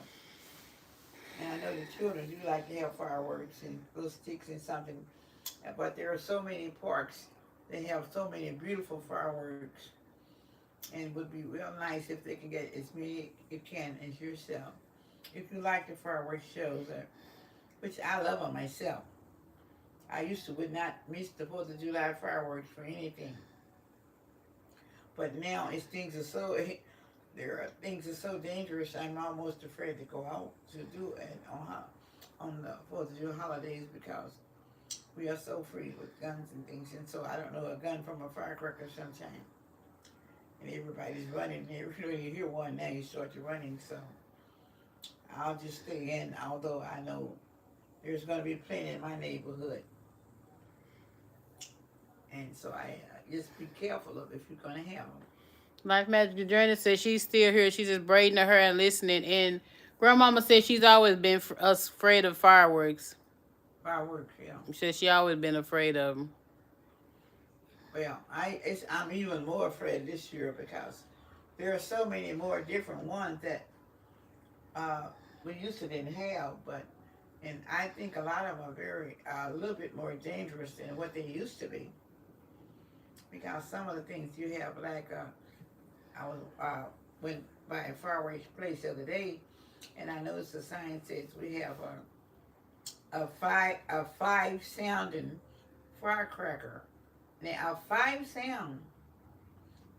A: and I know the children do like to have fireworks and little sticks and something, but there are so many parks that have so many beautiful fireworks, and it would be real nice if they can get as many you can as yourself. If you like the fireworks shows, which I love them myself. I would not miss the 4th of July fireworks for anything. But now things are so dangerous. I'm almost afraid to go out to do it on the 4th of July holidays because we are so free with guns and things. And so I don't know a gun from a firecracker sometimes. And everybody's running. Every you hear one now, you start to running. So I'll just stay in, although I know there's going to be plenty in my neighborhood. And so I just be careful of if you're going to have them.
C: Life Magic Journey says she's still here. She's just braiding her hair and listening. And Grandmama said she's always been afraid of fireworks.
A: Fireworks, yeah.
C: She said she always been afraid of them.
A: Well, I'm even more afraid this year because there are so many more different ones that we used to didn't have, and I think a lot of them are a little bit more dangerous than what they used to be. Because some of the things you have, like I went by a fireworks place the other day, and I noticed the sign says we have a five sounding firecracker. Now a 5 sound,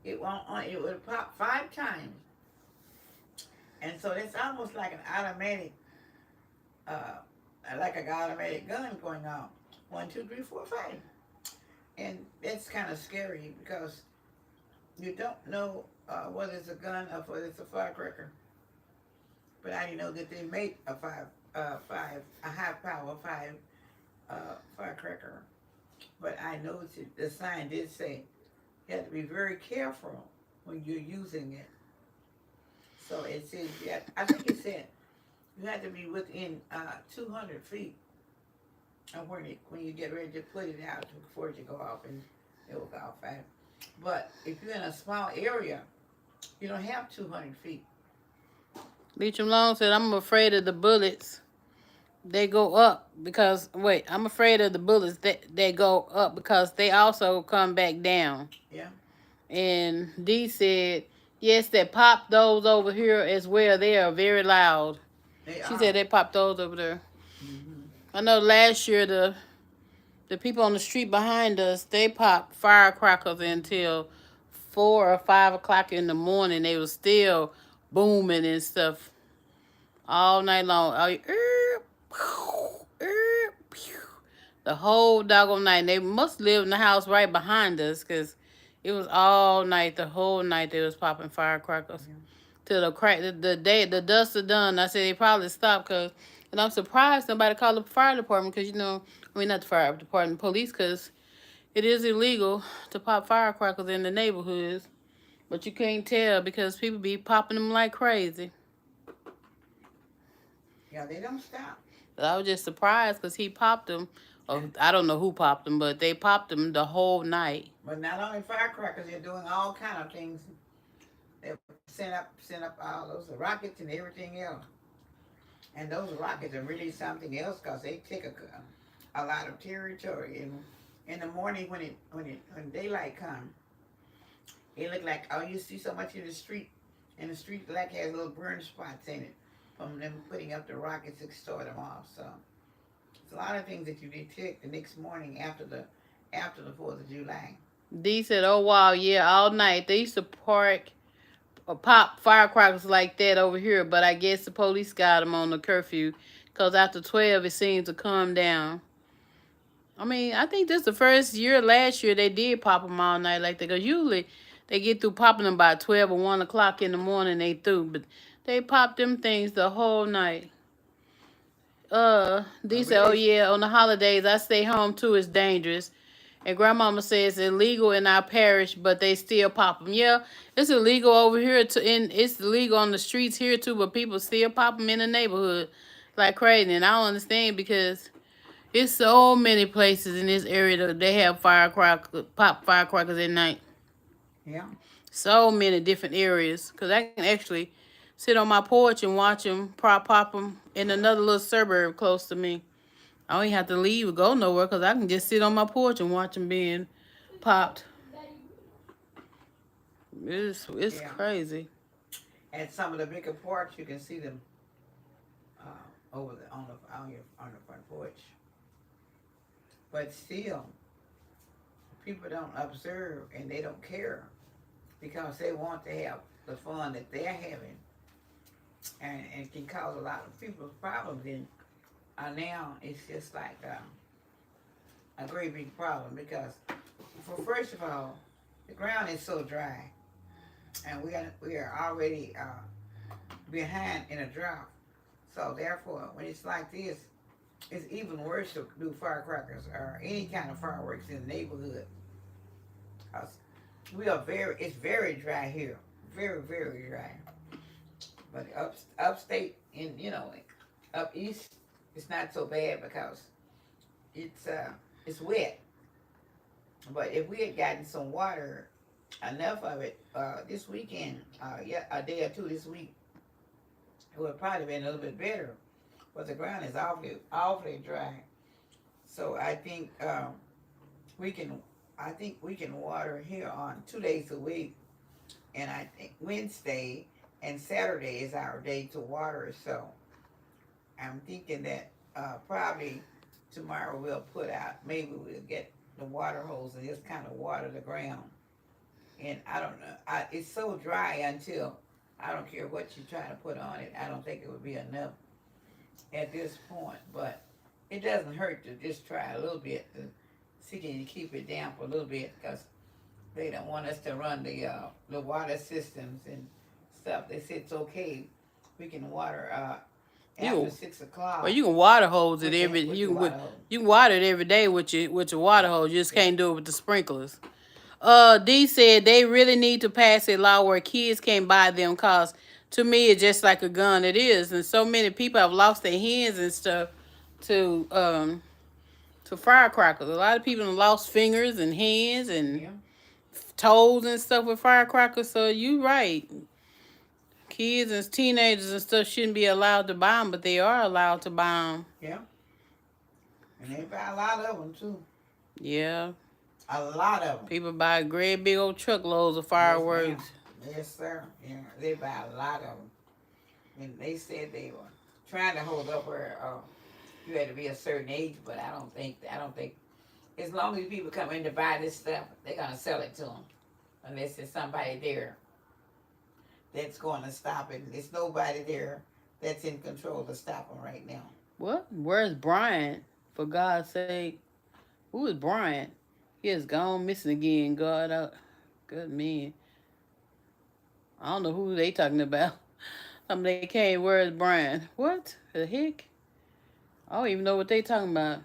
A: it would pop 5 times, and so that's almost like an automatic, automatic gun going off. 1, 2, 3, 4, 5. And that's kind of scary because you don't know whether it's a gun or whether it's a firecracker. But I know that they make a high power 5 firecracker. But I know the sign did say you have to be very careful when you're using it. So it says, I think it said You have to be within 200 feet of when you get ready to put it out before it to go off, and it will go off fast. But if you're in a small area, you don't have 200 feet.
C: Leach Malone said, I'm afraid of the bullets. They go up because, wait, I'm afraid of the bullets that go up because they also come back down.
A: Yeah.
C: And D said, yes, they pop those over here as well. They are very loud. She said they popped those over there.
A: Mm-hmm.
C: I know last year the people on the street behind us, they popped firecrackers until 4 or 5 o'clock in the morning. They was still booming and stuff all night long. The whole doggone night. They must live in the house right behind us because it was all night, the whole night they was popping firecrackers.
A: Yeah.
C: Till the dust are done. I said they probably stopped and I'm surprised nobody called the fire department because, not the fire department, police, because it is illegal to pop firecrackers in the neighborhoods. But you can't tell because people be popping them like crazy.
A: Yeah, they don't stop.
C: But I was just surprised because he popped them. I don't know who popped them, but they popped them the whole night.
A: But not only firecrackers, they're doing all kind of things. They send up all those rockets and everything else. And those rockets are really something else because they take a lot of territory. And in the morning when daylight comes, it look like you see so much in the street, and the street like has little burn spots in it from them putting up the rockets to start them off. So it's a lot of things that you detect the next morning after the 4th of July.
C: D said, oh wow, yeah, all night. They used to park or pop firecrackers like that over here, but I guess the police got them on the curfew because after 12 it seems to calm down. I mean, I think this is the first year, last year, they did pop them all night like that because usually they get through popping them by 12 or 1 o'clock in the morning, they through, but they popped them things the whole night. D said, oh yeah, on the holidays I stay home too, it's dangerous. And grandmama says it's illegal in our parish, but they still pop them. Yeah, it's illegal over here it's illegal on the streets here too, but people still pop them in the neighborhood like crazy. And I don't understand because it's so many places in this area that they have pop firecrackers at night.
A: Yeah.
C: So many different areas. Because I can actually sit on my porch and watch them pop them in another little suburb close to me. I don't even have to leave or go nowhere because I can just sit on my porch and watch them being popped. It's crazy.
A: At some of the bigger parks, you can see them on the front porch. But still, people don't observe and they don't care because they want to have the fun that they're having, and it can cause a lot of people's problems. And now it's just like a great big problem because, first of all, the ground is so dry, and we are already behind in a drought. So therefore, when it's like this, it's even worse to do firecrackers or any kind of fireworks in the neighborhood. It's very dry here, very, very dry. But upstate, up east, it's not so bad because it's wet. But if we had gotten some water, enough of it this weekend, a day or two this week, it would have probably been a little bit better. But the ground is awfully dry. So I think we can water here on 2 days a week, and I think Wednesday and Saturday is our day to water. So I'm thinking that probably tomorrow maybe we'll get the water hose and just kind of water the ground. And I don't know, it's so dry until I don't care what you try to put on it. I don't think it would be enough at this point, but it doesn't hurt to just try a little bit to see can you keep it down for a little bit because they don't want us to run the water systems and stuff. They said it's okay. We can water after 6 o'clock.
C: Well, you can water hose it you can water it every day with your water hose. You just can't do it with the sprinklers. D said they really need to pass a law where kids can't buy them because to me, it's just like a gun. It is, and so many people have lost their hands and stuff to firecrackers. A lot of people have lost fingers and hands and
A: Yeah.
C: toes and stuff with firecrackers. So you right. Kids and teenagers and stuff shouldn't be allowed to buy them, but they are allowed to buy them.
A: Yeah. And they buy a lot of them too.
C: Yeah.
A: A lot of them.
C: People buy great big old truckloads of
A: Yes,
C: fireworks.
A: ma'am. Yes, sir. Yeah, they buy a lot of them. And they said they were trying to hold up where you had to be a certain age, but I don't think as long as people come in to buy this stuff, they're gonna sell it to them, unless there's somebody there that's going to stop it. There's nobody there that's in control to stop them right now.
C: What? Where's Brian? For God's sake, who is Brian? He has gone missing again. God, good man. I don't know who they talking about. They came. Where's Brian? What the heck? I don't even know what they talking about.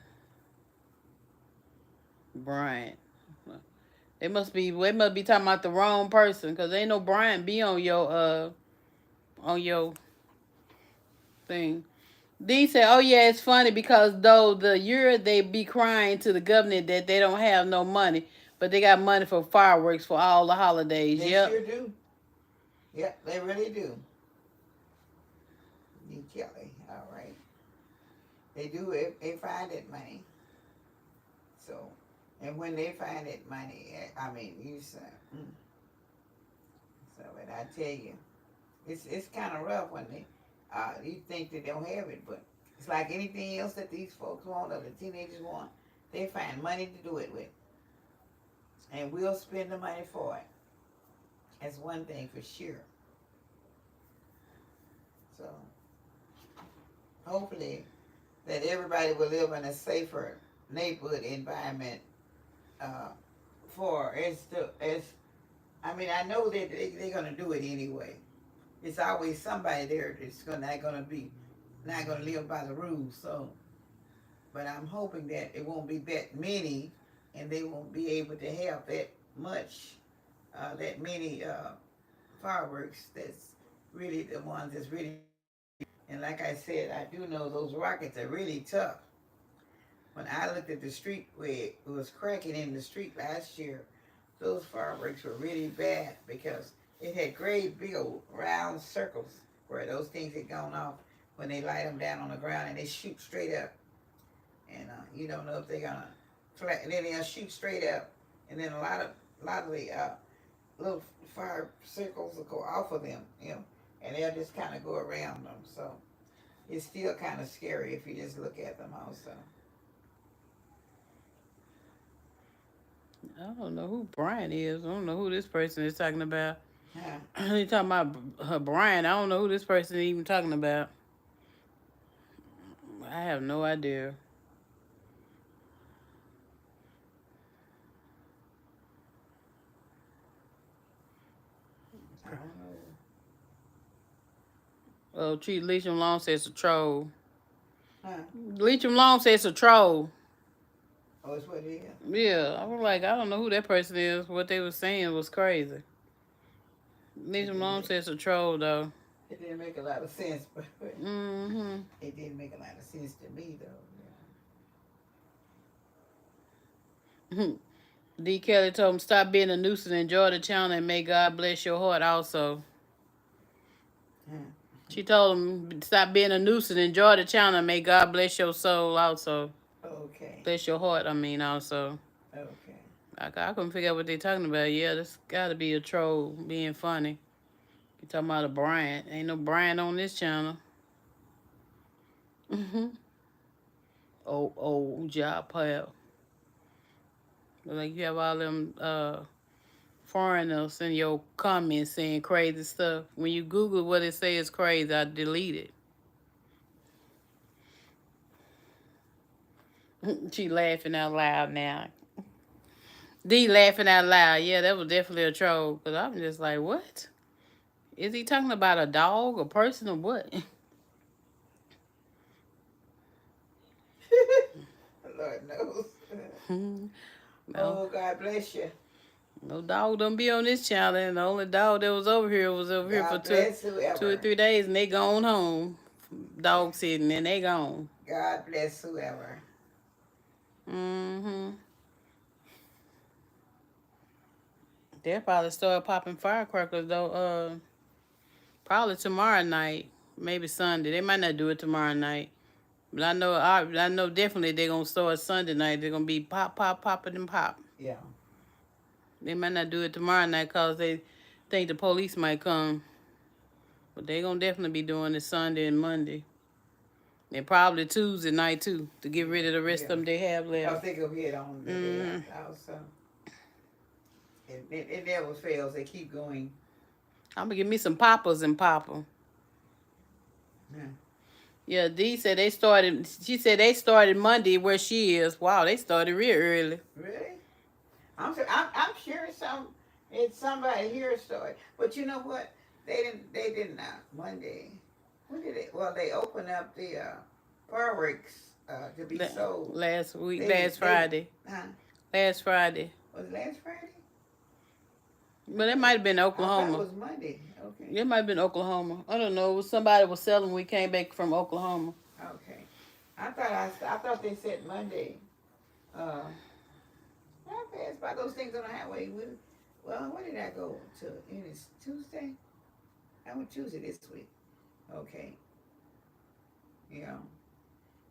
C: Brian. They must be talking about the wrong person, because ain't no Brian be on your thing. Dee said, "Oh yeah, it's funny because though the year they be crying to the government that they don't have no money, but they got money for fireworks for all the holidays."
A: They
C: Yep.
A: sure do. Yep, they really do. D. Kelly, all right. They do it. They find that money. So, and when they find that money, I mean, you say, So, but I tell you, it's kind of rough when you think they don't have it, but it's like anything else that these folks want or the teenagers want. They find money to do it with, and we'll spend the money for it. That's one thing for sure. So, hopefully, that everybody will live in a safer neighborhood environment. I mean, I know that they're gonna do it anyway. It's always somebody there that's not gonna live by the rules. So, but I'm hoping that it won't be that many, and they won't be able to have that many fireworks. That's really the ones that's really. And like I said, I do know those rockets are really tough. When I looked at the street where it was cracking in the street last year, those fireworks were really bad because it had great big old round circles where those things had gone off when they light them down on the ground and they shoot straight up. And you don't know if they're gonna flat, and then they'll shoot straight up, and then a lot of the little fire circles will go off of them, and they'll just kind of go around them. So it's still kind of scary if you just look at them also.
C: I don't know who Brian is. I don't know who this person is talking about.
A: Huh.
C: You talking about Brian? I don't know who this person is even talking about. I have no idea.
A: I don't know.
C: Oh, Chief Leacham Long says a troll.
A: Huh?
C: Leacham Long says a troll.
A: Oh, it's what it is.
C: Yeah, I was like, I don't know who that person is. What they were saying was crazy. Leacham Long says a troll though.
A: It didn't make a lot of sense, but
C: Mm-hmm.
A: it didn't make a lot of sense to me though.
C: D. Kelly told him, stop being a nuisance, enjoy the channel, and may God bless your heart also. She told him, stop being a nuisance, enjoy the channel, and may God bless your soul also.
A: Okay.
C: Bless your heart, also.
A: Okay.
C: I couldn't figure out what they're talking about. Yeah, this got to be a troll being funny. You talking about a Brian. Ain't no Brian on this channel. Oh, job pile. Like you have all them foreigners in your comments saying crazy stuff. When you Google what it says crazy, I delete it. She laughing out loud now. D laughing out loud. Yeah, that was definitely a troll. Because I'm just like, what? Is he talking about a dog, a person, or what?
A: Lord knows.
C: No.
A: Oh, God bless you.
C: No dog don't be on this channel, and the only dog that was over here for
A: God bless
C: two or
A: whoever.
C: 3 days, and they gone home. Dog sitting, and they gone.
A: God bless whoever.
C: Mm-hmm. They'll probably start popping firecrackers though. Probably tomorrow night, maybe Sunday. They might not do it tomorrow night, but I know definitely they're gonna start Sunday night. They're gonna be pop, pop, popping and pop.
A: Yeah.
C: They might not do it tomorrow night cause they think the police might come, but they gonna definitely be doing it Sunday and Monday, and probably Tuesday night too to get rid of the rest of them they have
A: I
C: left.
A: think of it on the day also. It never fails. They keep going.
C: I'm gonna give me some poppers and pop 'em.
A: Yeah.
C: Yeah, Dee said they started. She said they started Monday where she is. Wow, they started real early.
A: Really? I'm sure it's somebody here started. But you know what? They didn't Monday. When did it? Well, they opened up the fireworks to be sold.
C: Last week,
A: Last
C: Friday. Last Friday.
A: Was it last Friday?
C: But it might have been
A: I
C: Oklahoma.
A: thought it was Monday. Okay.
C: It might have been Oklahoma. I don't know. It was somebody was selling when we came back from Oklahoma.
A: Okay. I thought they said Monday. I passed by those things on the highway. Well, when did I go to? It's Tuesday. I went Tuesday this week. Okay. You know,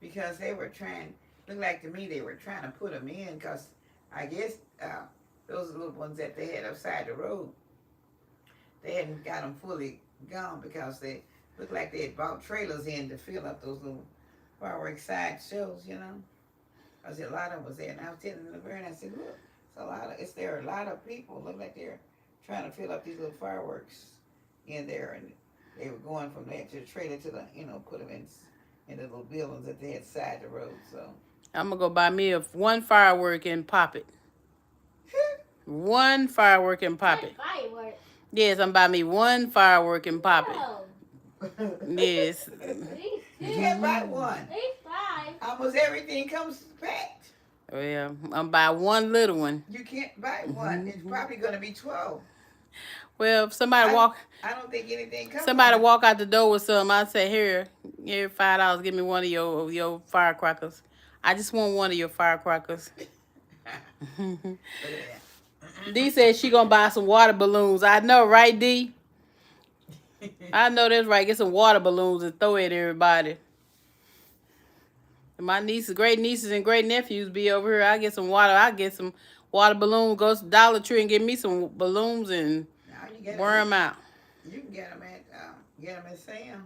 A: because they were trying. Looked like to me they were trying to put them in because I guess those little ones that they had upside the road, they hadn't got them fully gone because they looked like they had bought trailers in to fill up those little fireworks side shows, you know. I said a lot of them was there, and I was telling Laverne, I said, look, there are a lot of people look like they're trying to fill up these little fireworks in there, and they were going from there to the trailer to the, put them in the little buildings that they had side the road. So
C: I'm gonna go buy me one firework and pop it. One firework and pop it.
B: Firework.
C: Yes, I'm buy me one firework and pop it. Yes.
A: You can't buy one.
B: At least 5.
A: Almost everything comes packed.
C: Well, I'm buy one little one.
A: You can't buy one. It's probably going to be 12.
C: Well, if somebody
A: I don't think anything comes.
C: Somebody walk out the door with something, I say, here $5. Give me one of your firecrackers. I just want one of your firecrackers. Dee said she gonna buy some water balloons. I know, right, Dee? I know that's right. Get some water balloons and throw it at everybody. And my great nieces and great nephews be over here. I get some water balloons. Go to Dollar Tree and get me some balloons and wear them out.
A: You can get them at Sam's.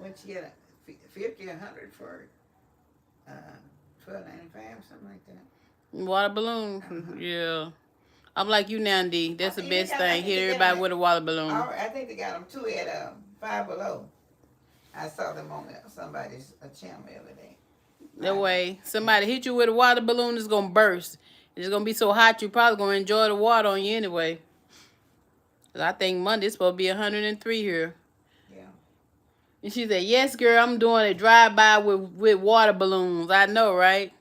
A: Once you get a 50 or 100 for $12.95, something like that.
C: Water balloon, yeah. I'm like you now, D. That's the best thing. Hit everybody with a water balloon.
A: I think they got them too at Five Below. I saw them on somebody's channel the other day.
C: That way, somebody hit you with a water balloon, it's gonna burst. It's gonna be so hot you probably gonna enjoy the water on you anyway. 'Cause I think Monday's supposed to be 103 here.
A: Yeah.
C: And she said, "Yes, girl, I'm doing a drive-by with water balloons." I know, right?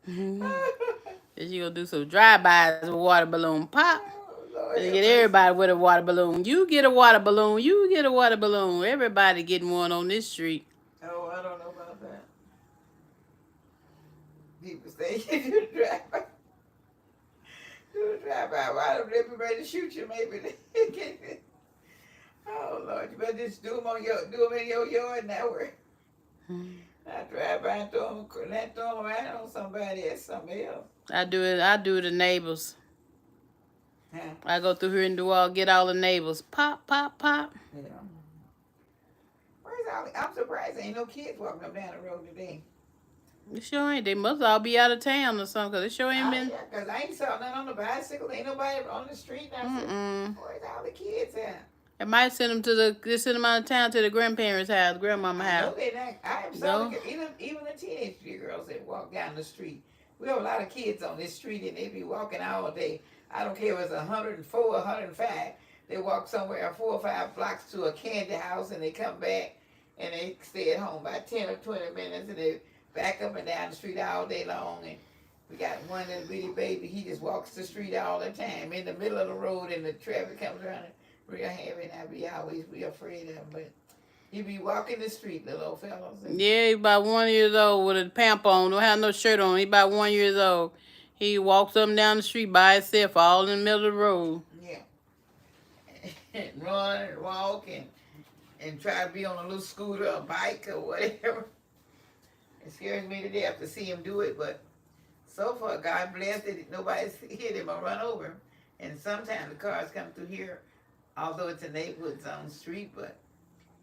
C: Then you gonna do some drive-bys with water balloon pop.
A: Lord,
C: And get everybody with a water balloon. You get a water balloon. You get a water balloon. Everybody getting one on this street.
A: Oh, I don't know about that. People say you do the drive-by. Do the drive-by. Why don't they be ready to shoot you? Maybe. Oh Lord, you better just do them in your yard now. Not drive by and throw them around on somebody else, something else.
C: I do the neighbors.
A: Huh?
C: I go through here and get all the neighbors. Pop, pop, pop.
A: Yeah. Where's all? I'm surprised there ain't no kids walking up down the road today.
C: It sure ain't. They must all be out of town or something, because it sure ain't been.
A: Yeah, because I ain't saw nothing on the bicycle. Ain't nobody on the street. I said, where's all the kids at?
C: I might send them send them out of town to the grandparents' house, grandmama house.
A: No, they're not. I saw even the teenage girls that walk down the street. We have a lot of kids on this street, and they be walking all day. I don't care if it's 104 or 105. They walk somewhere 4 or 5 blocks to a candy house, and they come back, and they stay at home about 10 or 20 minutes, and they back up and down the street all day long. And We got one little bitty baby. He just walks the street all the time in the middle of the road, and the traffic comes around it real heavy. And I be always be afraid of him, but he be walking the street, little old fellows.
C: Yeah, he about 1 year old with a pamp on. Don't have no shirt on. He about 1 year old. He walks up and down the street by himself, all in the middle of the road.
A: Yeah, and run and walk and try to be on a little scooter or bike or whatever. It scares me to death to see him do it, but so far, God bless it, nobody's hit him or run over him. And sometimes the cars come through here, although it's a neighborhood zone street,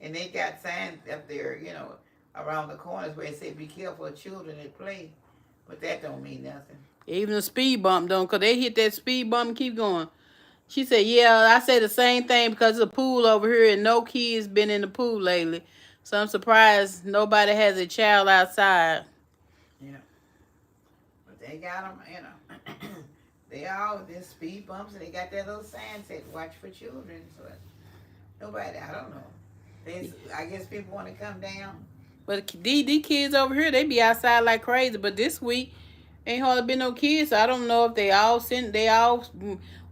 A: and they got signs up there, around the corners where they say, be careful of children that play. But that don't mean nothing.
C: Even the speed bump don't, because they hit that speed bump and keep going. She said, yeah, I say the same thing because of the pool over here and no kids been in the pool lately. So I'm surprised nobody has a child outside.
A: Yeah. But they got them, they all just speed bumps and they got that little sign said, watch for children. So nobody, I don't know. I guess people want to come down.
C: But these kids over here, they be outside like crazy. But this week, ain't hardly been no kids. So I don't know if they all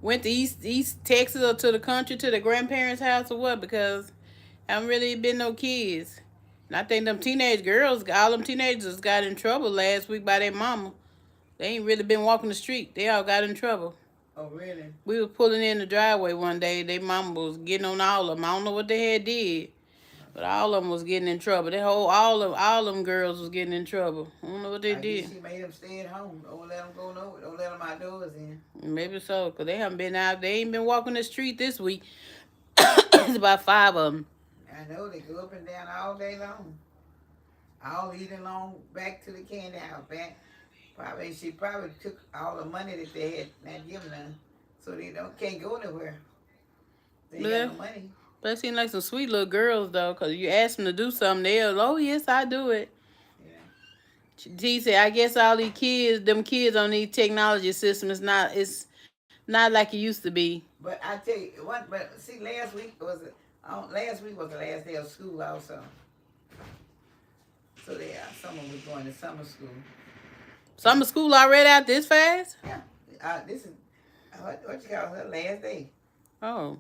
C: went to East Texas or to the country to the grandparents' house or what, because haven't really been no kids. And I think them teenage girls, all them teenagers got in trouble last week by their mama. They ain't really been walking the street. They all got in trouble.
A: Oh, really?
C: We was pulling in the driveway one day. Their mama was getting on all of them. I don't know what they had did, but all of them was getting in trouble. All them girls was getting in trouble. I don't know what they did.
A: Guess she made them stay at home. Don't let them go nowhere. Don't let them outdoors in.
C: Maybe so, because they haven't been out. They ain't been walking the street this week. It's about 5 of them.
A: I know, they go up and down all day long. All eating long back to the candy house. She probably took all the money that they had not given them, so they can't go nowhere. They ain't got no money.
C: But it seem like some sweet little girls though, because you ask them to do something, they'll, oh yes, I do it. Yeah. She said, I guess all these kids, them kids on these technology systems, it's not like it used to be.
A: But I tell you what, see, last week was the last day of school also. So some of them was going to summer school.
C: Summer school already out this fast?
A: Yeah. This is, what you call her, last day.
C: Oh.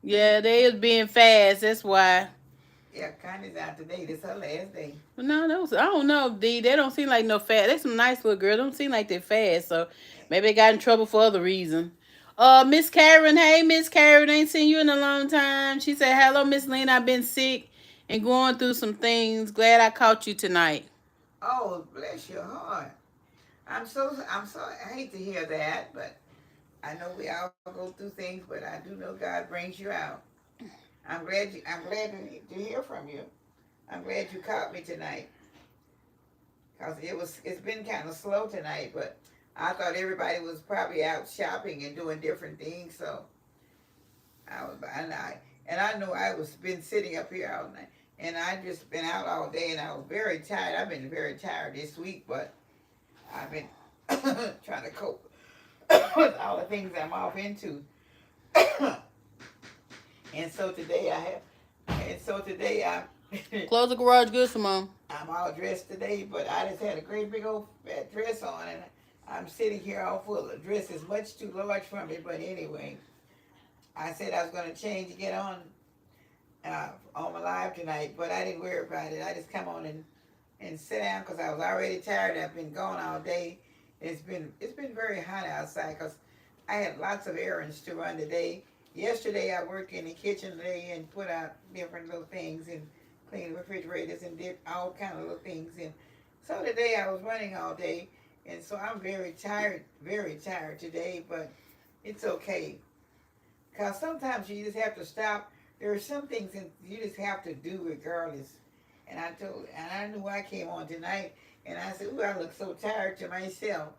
C: Yeah, they is being fast, that's why.
A: Yeah, Connie's out today. This her last day.
C: Well, no, I don't know, D. They don't seem like no fast. They some nice little girls. Don't seem like they're fast, so maybe they got in trouble for other reason. Miss Karen, hey, Miss Karen, ain't seen you in a long time. She said, hello, Miss Lena, I've been sick and going through some things. Glad I caught you tonight.
A: Oh, bless your heart. I'm so, I hate to hear that, but I know we all go through things, but I do know God brings you out. I'm glad to hear from you. I'm glad you caught me tonight. Because it's been kind of slow tonight, but I thought everybody was probably out shopping and doing different things, so I know I was been sitting up here all night. And I just been out all day, and I was very tired. I've been very tired this week, but I've been trying to cope with all the things I'm off into. And so today I
C: Close the garage good, Simone.
A: I'm all dressed today, but I just had a great big old fat dress on, and I'm sitting here all full of dress. Is much too large for me, but anyway, I said I was going to change to get on my live tonight, but I didn't worry about it. I just come on and sit down because I was already tired. I've been gone all day. It's been very hot outside because I had lots of errands to run today. Yesterday I worked in the kitchen today and put out different little things and cleaned refrigerators and did all kind of little things. And so today I was running all day, and so I'm very tired today, but it's okay. Because sometimes you just have to stop. There are some things that you just have to do regardless. And I knew I came on tonight, and I said, "Ooh, I look so tired to myself."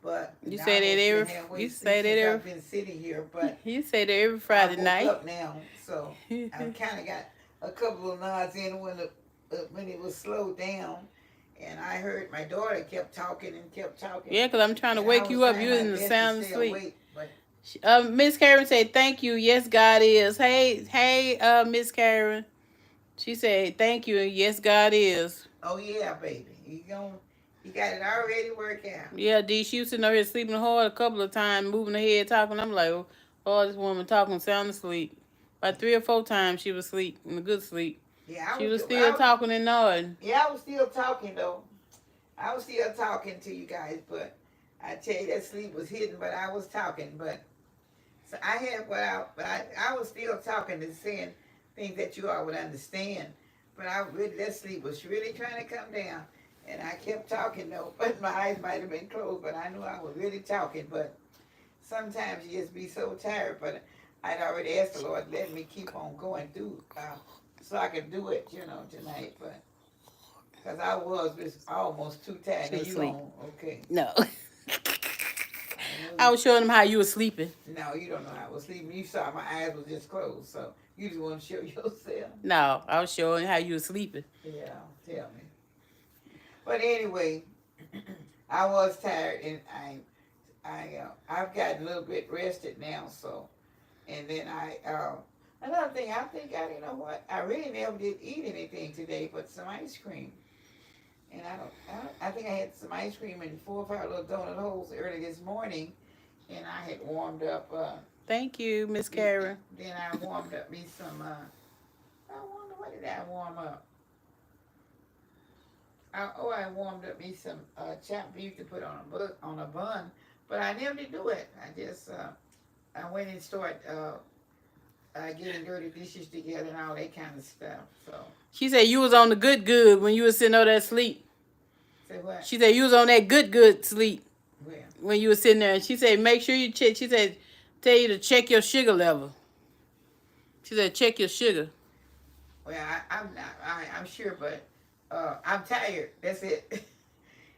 A: But
C: you say that
A: I've been sitting here, but
C: you say that every Friday night.
A: Up now, so I kind of got a couple of nods in when it was slowed down, and I heard my daughter kept talking.
C: Yeah, because I'm trying to wake you up. You're in the sound sleep. Miss Karen said, thank you. Yes, God is. Hey, Miss Karen. She said, thank you. Yes, God is.
A: Oh, yeah, baby. You got it already worked out.
C: Yeah, D, she was sitting over here sleeping hard a couple of times, moving her head, talking. I'm like, oh, this woman talking, sound asleep. By 3 or 4 times, she was asleep, in a good sleep.
A: Yeah,
C: She was still talking and nodding.
A: yeah, I was still talking though. I was still talking to you guys, but I tell you that sleep was hidden, but I was talking. But so I had I was still talking and saying things that you all would understand. But that sleep was really trying to come down. And I kept talking though, but my eyes might have been closed, but I knew I was really talking. But sometimes you just be so tired. But I'd already asked the Lord, let me keep on going through so I could do it, tonight. But because I was just almost too tired.
C: She was
A: You
C: asleep.
A: okay.
C: No. I was showing them how you were sleeping.
A: No, you don't know how I was sleeping. You saw my eyes was just closed, so you just want to show yourself.
C: No, I was showing how you were sleeping.
A: Yeah, tell me. But anyway, I was tired, and I've gotten a little bit rested now. So, and then another thing, I think you know what? I really never did eat anything today, but some ice cream. And I think I had some ice cream and 4 or 5 little donut holes early this morning, and I had warmed up.
C: Thank you, Miss Karen.
A: Then I warmed up me some. I wonder what did I warm up? I warmed up me some chopped beef to put on a bun, but I never did do it. I just I went and started getting dirty dishes together and all that kind of stuff. So
C: She said you was on the good when you was sitting over there asleep.
A: say what?
C: She said you was on that good sleep
A: Where?
C: when you was sitting there. And she said make sure you check. She said tell you to check your sugar level. She said check your sugar.
A: Well, I'm not. I'm sure, but I'm tired. That's it.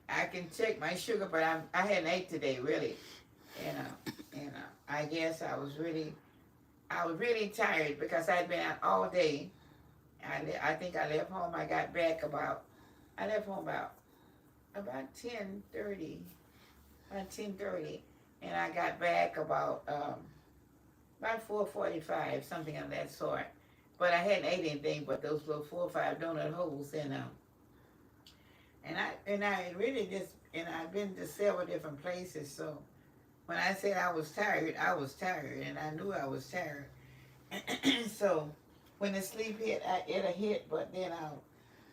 A: I can check my sugar, but I hadn't ate today really, and I guess I was really tired because I'd been out all day. I think I left home. I got back I left home about 10:30, and I got back about 4:45, something of that sort. But I hadn't ate anything but those little 4 or 5 donut holes, and I really just, and I've been to several different places. So when I said I was tired, and I knew I was tired. So when the sleep hit, it'll hit, but then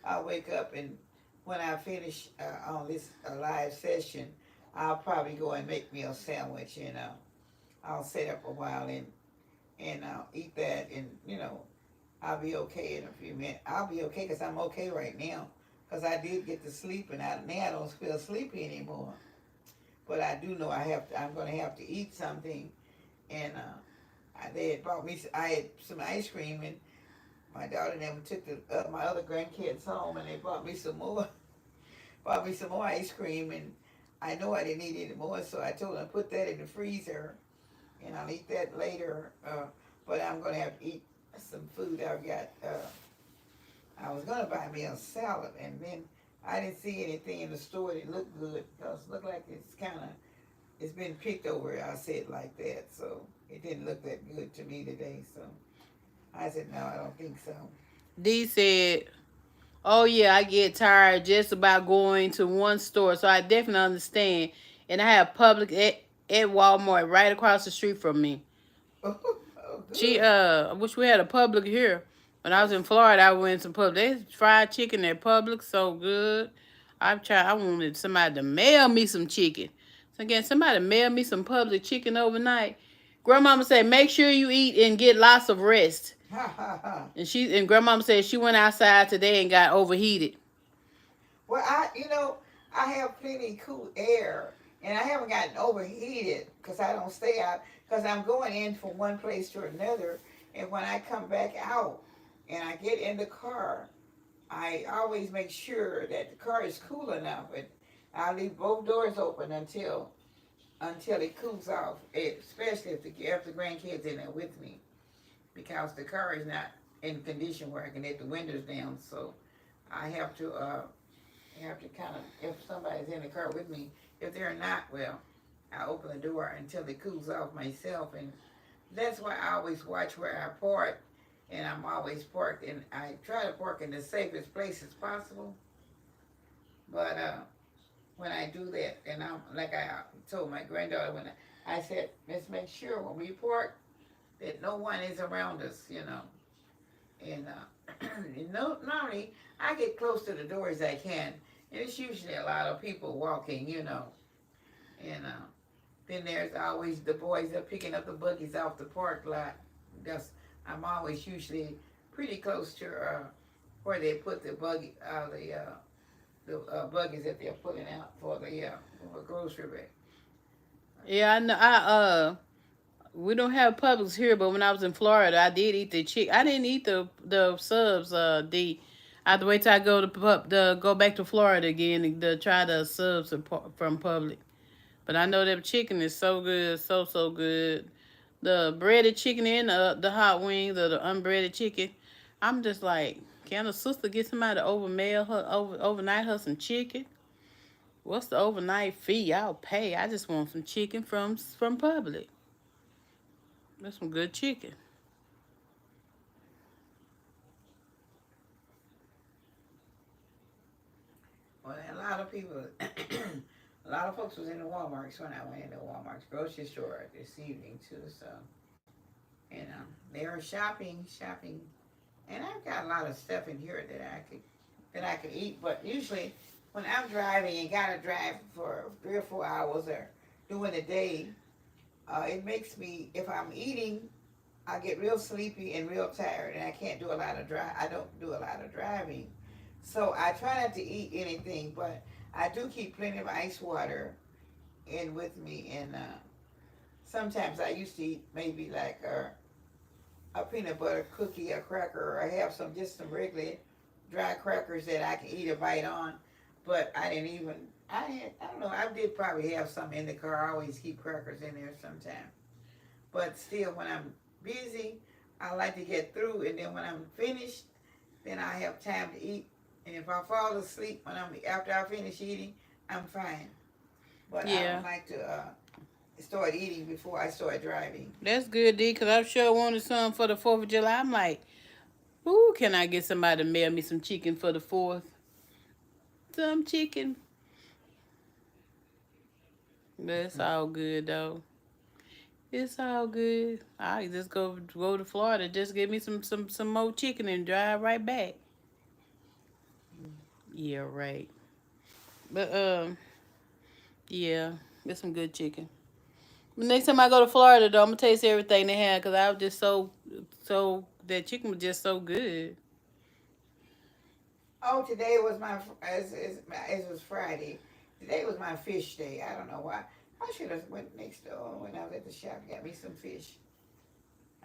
A: I'll wake up, and when I finish on this live session, I'll probably go and make me a sandwich, and I'll sit up a while and I'll eat that, and I'll be okay in a few minutes. I'll be okay because I'm okay right now because I did get to sleep, and now I don't feel sleepy anymore. But I do know I'm going to have to eat something, and they had brought me. I had some ice cream, and my daughter never took my other grandkids home, and they brought me some more. Brought me some more ice cream, and I know I didn't eat any more, so I told them to put that in the freezer, and I'll eat that later. But I'm going to have to eat some food. I've got. I was going to buy me a salad, and then I didn't see anything in the store that looked good because it looked like it's been picked over. I said like that, so it didn't look that good to me today. So I said no, I don't think so.
C: D said, oh yeah, I get tired just about going to one store, so I definitely understand. And I have Publix at Walmart right across the street from me.
A: Oh,
C: She I wish we had a Publix here. When I was in Florida, I went to Publix. They fried chicken at Publix so good. I wanted somebody to mail me some chicken. So again, somebody mail me some Publix chicken overnight. Grandmama said, make sure you eat and get lots of rest. And Grandmama said she went outside today and got overheated.
A: Well, I have plenty cool air, and I haven't gotten overheated because I don't stay out because I'm going in from one place to another, and when I come back out and I get in the car, I always make sure that the car is cool enough, and I'll leave both doors open until it cools off, especially if the grandkids in there with me, because the car is not in condition where I can let the windows down. So I have to kind of, if somebody's in the car with me, if they're not, well, I open the door until it cools off myself, and that's why I always watch where I park, and I'm always parked, and I try to park in the safest place as possible. But when I do that, and I'm like I told my granddaughter when I said, let's make sure when we park that no one is around us, you know. And no, normally I get close to the door as I can, and it's usually a lot of people walking, you know. And then there's always the boys that are picking up the buggies off the park lot. That's I'm always usually pretty close to where they put the buggies that they're putting out for the for grocery bag.
C: Yeah, I know. We don't have Publix here, but when I was in Florida, I did eat the chick. I didn't eat the subs. I had to wait till I go to go back to Florida again to try the subs from Publix. But I know that chicken is so good, so good. The breaded chicken and the hot wings or the unbreaded chicken. I'm just like, can a sister get somebody to overnight her some chicken? What's the overnight fee? I'll pay. I just want some chicken from Publix. That's some good chicken.
A: Well, a lot of people, a lot of folks was in the WalMarts when I went into Walmart's grocery store this evening too. So, you know, they were shopping, and I've got a lot of stuff in here that I could eat. But usually, when I'm driving and gotta drive for 3 or 4 hours or during the day, it makes me if I'm eating, I get real sleepy and real tired, and I can't do a lot of drive. I don't do a lot of driving, so I try not to eat anything, but I do keep plenty of ice water in with me, and sometimes I used to eat maybe like a peanut butter cookie, a cracker, or I have some regular dry crackers that I can eat a bite on. But I didn't even I don't know, I did probably have some in the car. I always keep crackers in there sometimes. But still when I'm busy, I like to get through, and then when I'm finished, then I have time to eat. And if I fall asleep after I finish eating, I'm fine. But I
C: Yeah,
A: don't like to start eating before I start driving.
C: that's good, D. Cause I sure wanted some for the 4th of July. I'm like, ooh, can I get somebody to mail me some chicken for the 4th? Some chicken, but it's all good though. It's all good. I just go to Florida, just get me some more chicken and drive right back. Yeah, right. But yeah, get some good chicken. But next time I go to Florida, though, I'm gonna taste everything they had because I was just so that chicken was just so good.
A: Oh, today was it was Friday. Today was my fish day. I don't know why. I should have went next door when I was at the shop and got me some fish.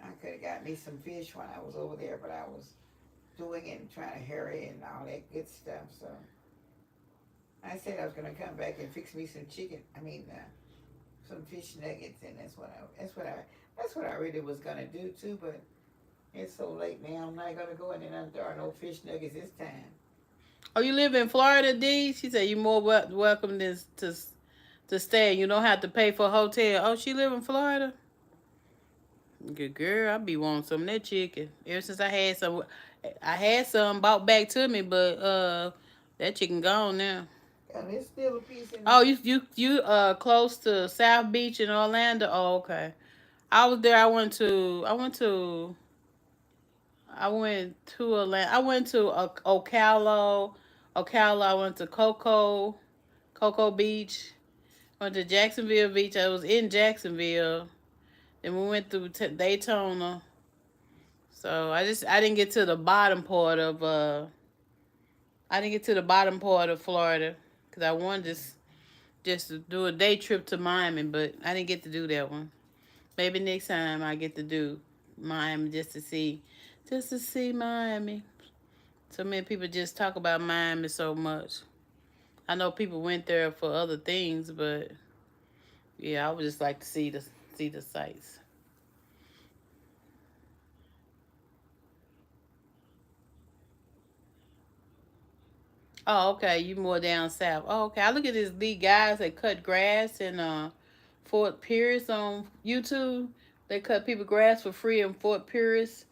A: I could have got me some fish when I was over there, but I was doing it and trying to hurry and all that good stuff. So I said I was gonna come back and fix me some chicken. Some fish nuggets, and that's what I really was gonna do too. But it's so late now. I'm not gonna go in and there are no fish nuggets this time.
C: Oh, you live in Florida, D? She said you're more welcome to stay. You don't have to pay for a hotel. Oh, she live in Florida. Good girl. I be wanting some of that chicken. Ever since I had some bought back to me, but that chicken gone now.
A: And there's still a piece in
C: Oh,
A: there.
C: you close to South Beach in Orlando? Oh, okay. I was there. I went to Atlanta. I went to Ocala. Ocala. I went to Cocoa Beach. Went to Jacksonville Beach. I was in Jacksonville. Then we went through Daytona. So I didn't get to the bottom part of Florida because I wanted just to do a day trip to Miami, but I didn't get to do that one. Maybe next time I get to do Miami just to see Miami. So many people just talk about Miami so much. I know people went there for other things, but yeah, I would just like to see the sights. Oh, okay. You more down south. Oh, okay. I look at these guys that cut grass in Fort Pierce on YouTube. They cut people grass for free in Fort Pierce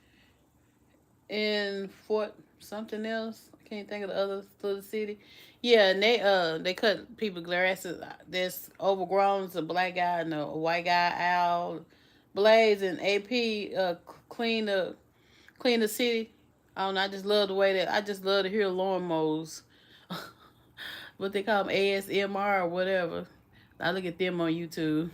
C: in Fort something else. I Can't think of the other little city. Yeah, and they cut people glasses that's overgrown. It's a black guy and a white guy. Al Blaze and AP clean the city. I don't know. I just love the way that I just love to hear lawnmowers. What they call them, ASMR or whatever. I look at them on YouTube.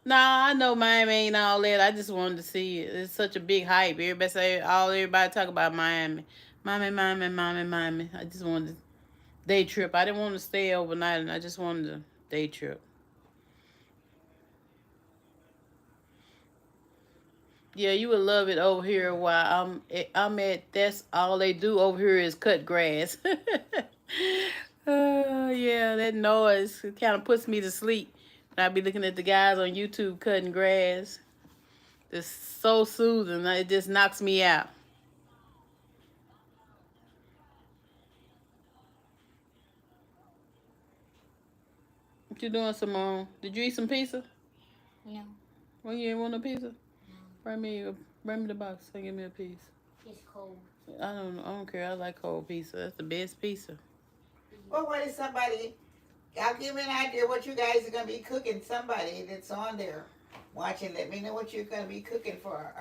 C: Nah, I know Miami ain't all that. I just wanted to see it. It's such a big hype. Everybody talk about Miami. Miami. I just wanted to day trip. I didn't want to stay overnight, and I just wanted to day trip. Yeah, you would love it over here while I'm at that's all they do over here is cut grass. Yeah, that noise kind of puts me to sleep. I be looking at the guys on YouTube cutting grass. It's so soothing. It just knocks me out. What you doing, Simone? Did you eat some pizza?
B: No,
C: Well, you ain't want no pizza?
B: no.
C: Bring me the box and give me a piece.
B: It's cold.
C: I don't care. I like cold pizza. That's the best pizza.
A: Well, what is somebody? Y'all give me an idea what you guys are gonna be cooking. Somebody that's on there watching, let me know what you're gonna be cooking for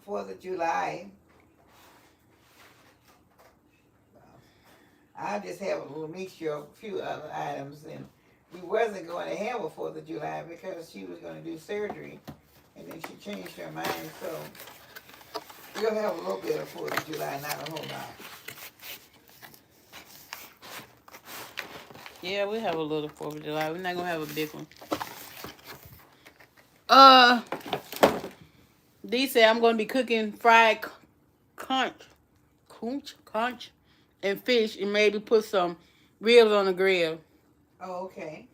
A: 4th of July. I'll just have a little mixture of a few other items, and we wasn't going to have a 4th of July because she was going to do surgery, and then she changed her mind. So we'll have a little bit of 4th of July, not a whole lot.
C: Yeah, we have a little 4th of July. We're not gonna have a big one. Dee said I'm gonna be cooking fried conch, and fish, and maybe put some ribs on the grill.
A: Oh, okay.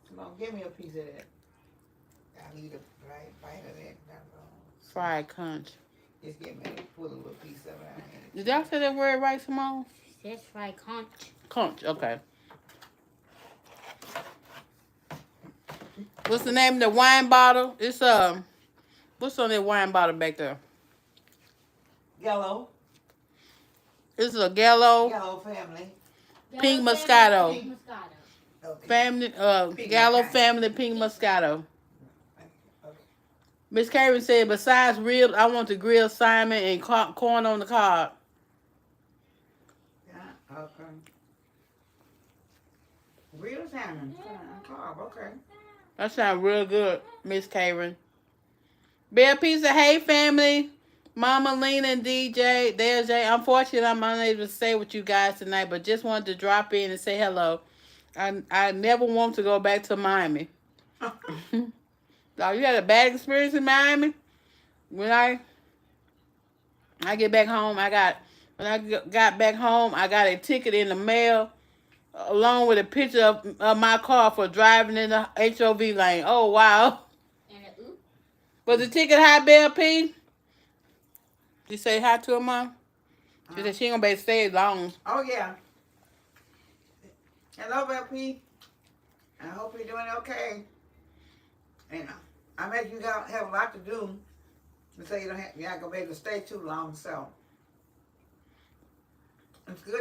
A: Come on, give me a piece of that. I'll eat a bite of that.
C: Fried conch.
A: Just give me put a little piece of it.
C: Did y'all say that word right, Simone?
B: That's right, conch.
C: Conch. Okay. What's the name of the wine bottle? It's what's on that wine bottle back there?
A: Yellow.
C: It's a Gallo
A: Yellow family.
C: Pink Moscato.
B: Pink Moscato.
A: Okay.
C: Family
A: Pink
C: Gallo
A: Moscato.
C: family Pink Moscato.
A: Okay.
C: Miss Karen said, besides ribs, I want to grill salmon and corn on the cob.
A: Yeah, okay. Real salmon. Carb, okay.
C: That sounds real good, Miss Karen. Bear Pizza, hey family. Mama Lena and DJ. There's Jay. Unfortunately, I'm unable to stay with you guys tonight, but just wanted to drop in and say hello. I never want to go back to Miami. Oh, you had a bad experience in Miami? When I get back home, when I got back home, I got a ticket in the mail along with a picture of my car for driving in the HOV lane. Oh, wow.
B: And a oop.
C: Was the ticket high, Bell P? You say hi to her, Mom? She said she ain't gonna be able to stay long.
A: Oh, yeah. Hello, LP. I hope you're doing okay. You know, I bet you have a lot to do. So you're not gonna be able to stay too long. So it's good